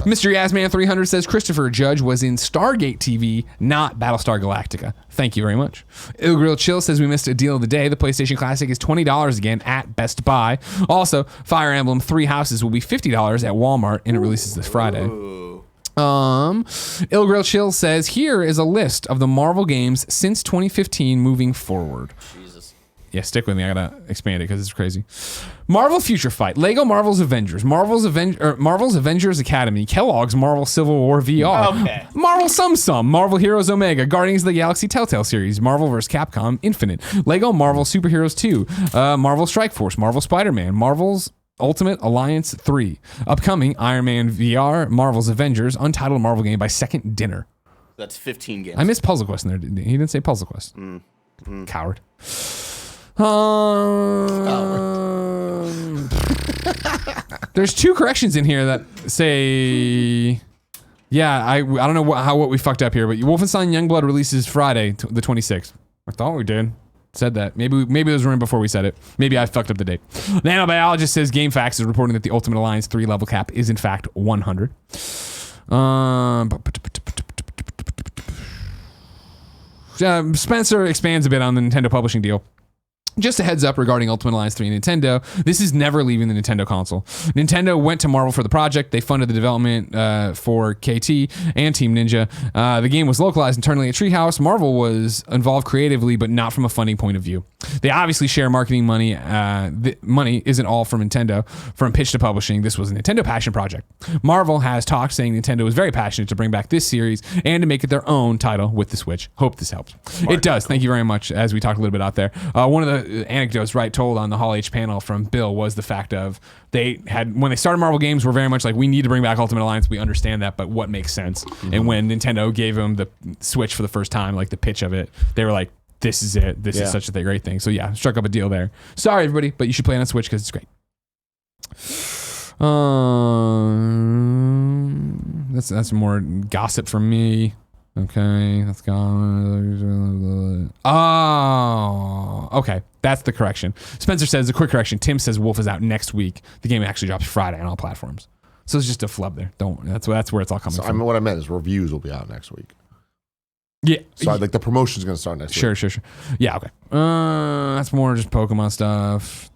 Mystery Assman 300 says Christopher Judge was in Stargate TV, not Battlestar Galactica. Thank you very much. Ilgrill Chill says we missed a deal of the day. The PlayStation Classic is $20 again at Best Buy. Also, Fire Emblem 3 Houses will be $50 at Walmart and it releases this Friday. Ilgrill Chill says here is a list of the Marvel games since 2015 moving forward. Jesus. Yeah, stick with me. I gotta expand it because it's crazy. Marvel Future Fight, Lego Marvel's Avengers, Marvel's Avengers Academy, Kellogg's Marvel Civil War VR, Okay. Marvel Sum, Marvel Heroes Omega, Guardians of the Galaxy Telltale series, Marvel vs. Capcom Infinite, Lego Marvel Superheroes 2, Marvel Strike Force, Marvel Spider-Man, Marvel's Ultimate Alliance 3, upcoming Iron Man VR, Marvel's Avengers, Untitled Marvel game by Second Dinner. That's 15 games. I missed Puzzle Quest in there. He didn't say Puzzle Quest. Coward. There's two corrections in here that say, yeah, I don't know what we fucked up here, but Wolfenstein Youngblood releases Friday, the 26th. I thought we did. Said that. Maybe there was room before we said it. Maybe I fucked up the date. Nano Biologist says GameFAQs is reporting that the Ultimate Alliance 3 level cap is in fact 100. Spencer expands a bit on the Nintendo publishing deal. Just a heads up regarding Ultimate Alliance 3 and Nintendo. This is never leaving the Nintendo console. Nintendo went to Marvel for the project. They funded the development for KT and Team Ninja. The game was localized internally at Treehouse. Marvel was involved creatively, but not from a funding point of view. They obviously share marketing money. The money isn't all from Nintendo. From pitch to publishing, this was a Nintendo passion project. Marvel has talked saying Nintendo is very passionate to bring back this series and to make it their own title with the Switch. Hope this helps. It does. Thank you very much. As we talked a little bit out there. One of the anecdotes told on the Hall H panel from Bill was the fact of when they started Marvel games were very much like, we need to bring back Ultimate Alliance. We understand that, but what makes sense? And when Nintendo gave them the Switch for the first time, like the pitch of it, they were like, this is it. This is such a great thing. So yeah, struck up a deal there. Sorry everybody, but you should play it on Switch because it's great. That's more gossip from me. Okay, that's gone. Oh, okay. That's the correction. Spencer says, a quick correction. Tim says Wolf is out next week. The game actually drops Friday on all platforms. So it's just a flub there. Don't worry. That's where it's all coming from. What I meant is reviews will be out next week. Yeah. So like the promotion's going to start next week. Sure. Yeah, okay. That's more just Pokemon stuff.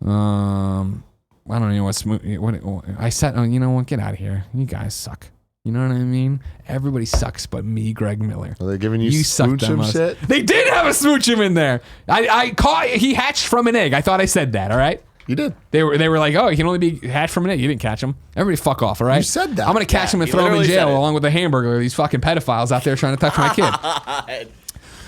I don't know what I said. Oh, you know what? Get out of here. You guys suck. You know what I mean? Everybody sucks but me, Greg Miller. Are they giving you smoochum shit? They did have a smoochum in there. I caught. He hatched from an egg. I thought I said that. All right. You did. They were like, oh, he can only be hatched from an egg. You didn't catch him. Everybody fuck off, all right? You said that. I'm going to catch him and throw him in jail along with a hamburger. These fucking pedophiles out there trying to touch my kid.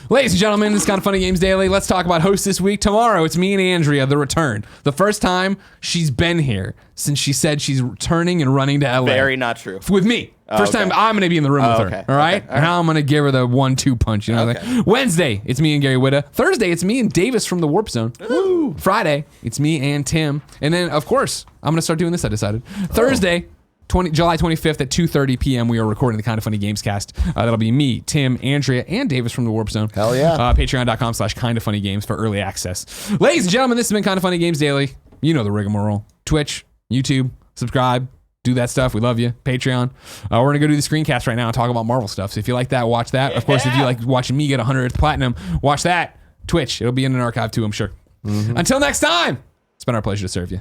Ladies and gentlemen, this is Kind of Funny Games Daily. Let's talk about hosts this week. Tomorrow, it's me and Andrea, the return. The first time she's been here since she said she's returning and running to LA. Very not true. With me. First time I'm going to be in the room with her. All right? And now I'm going to give her the 1-2 punch. You know what I'm saying? Wednesday, it's me and Gary Whitta. Thursday, it's me and Davis from the Warp Zone. Woo. Friday, it's me and Tim. And then, of course, I'm going to start doing this, I decided. Thursday, July 25th at 2:30 p.m. we are recording the Kind of Funny Games cast. That'll be me, Tim, Andrea, and Davis from the Warp Zone. Hell yeah. Patreon.com/kindoffunnygames for early access. Ladies and gentlemen, this has been Kind of Funny Games Daily. You know the rigmarole. Twitch, YouTube, subscribe, do that stuff. We love you. Patreon. We're going to go do the screencast right now and talk about Marvel stuff. So if you like that, watch that. Of course, if you like watching me get 100th platinum, watch that. Twitch. It'll be in an archive too, I'm sure. Until next time, it's been our pleasure to serve you.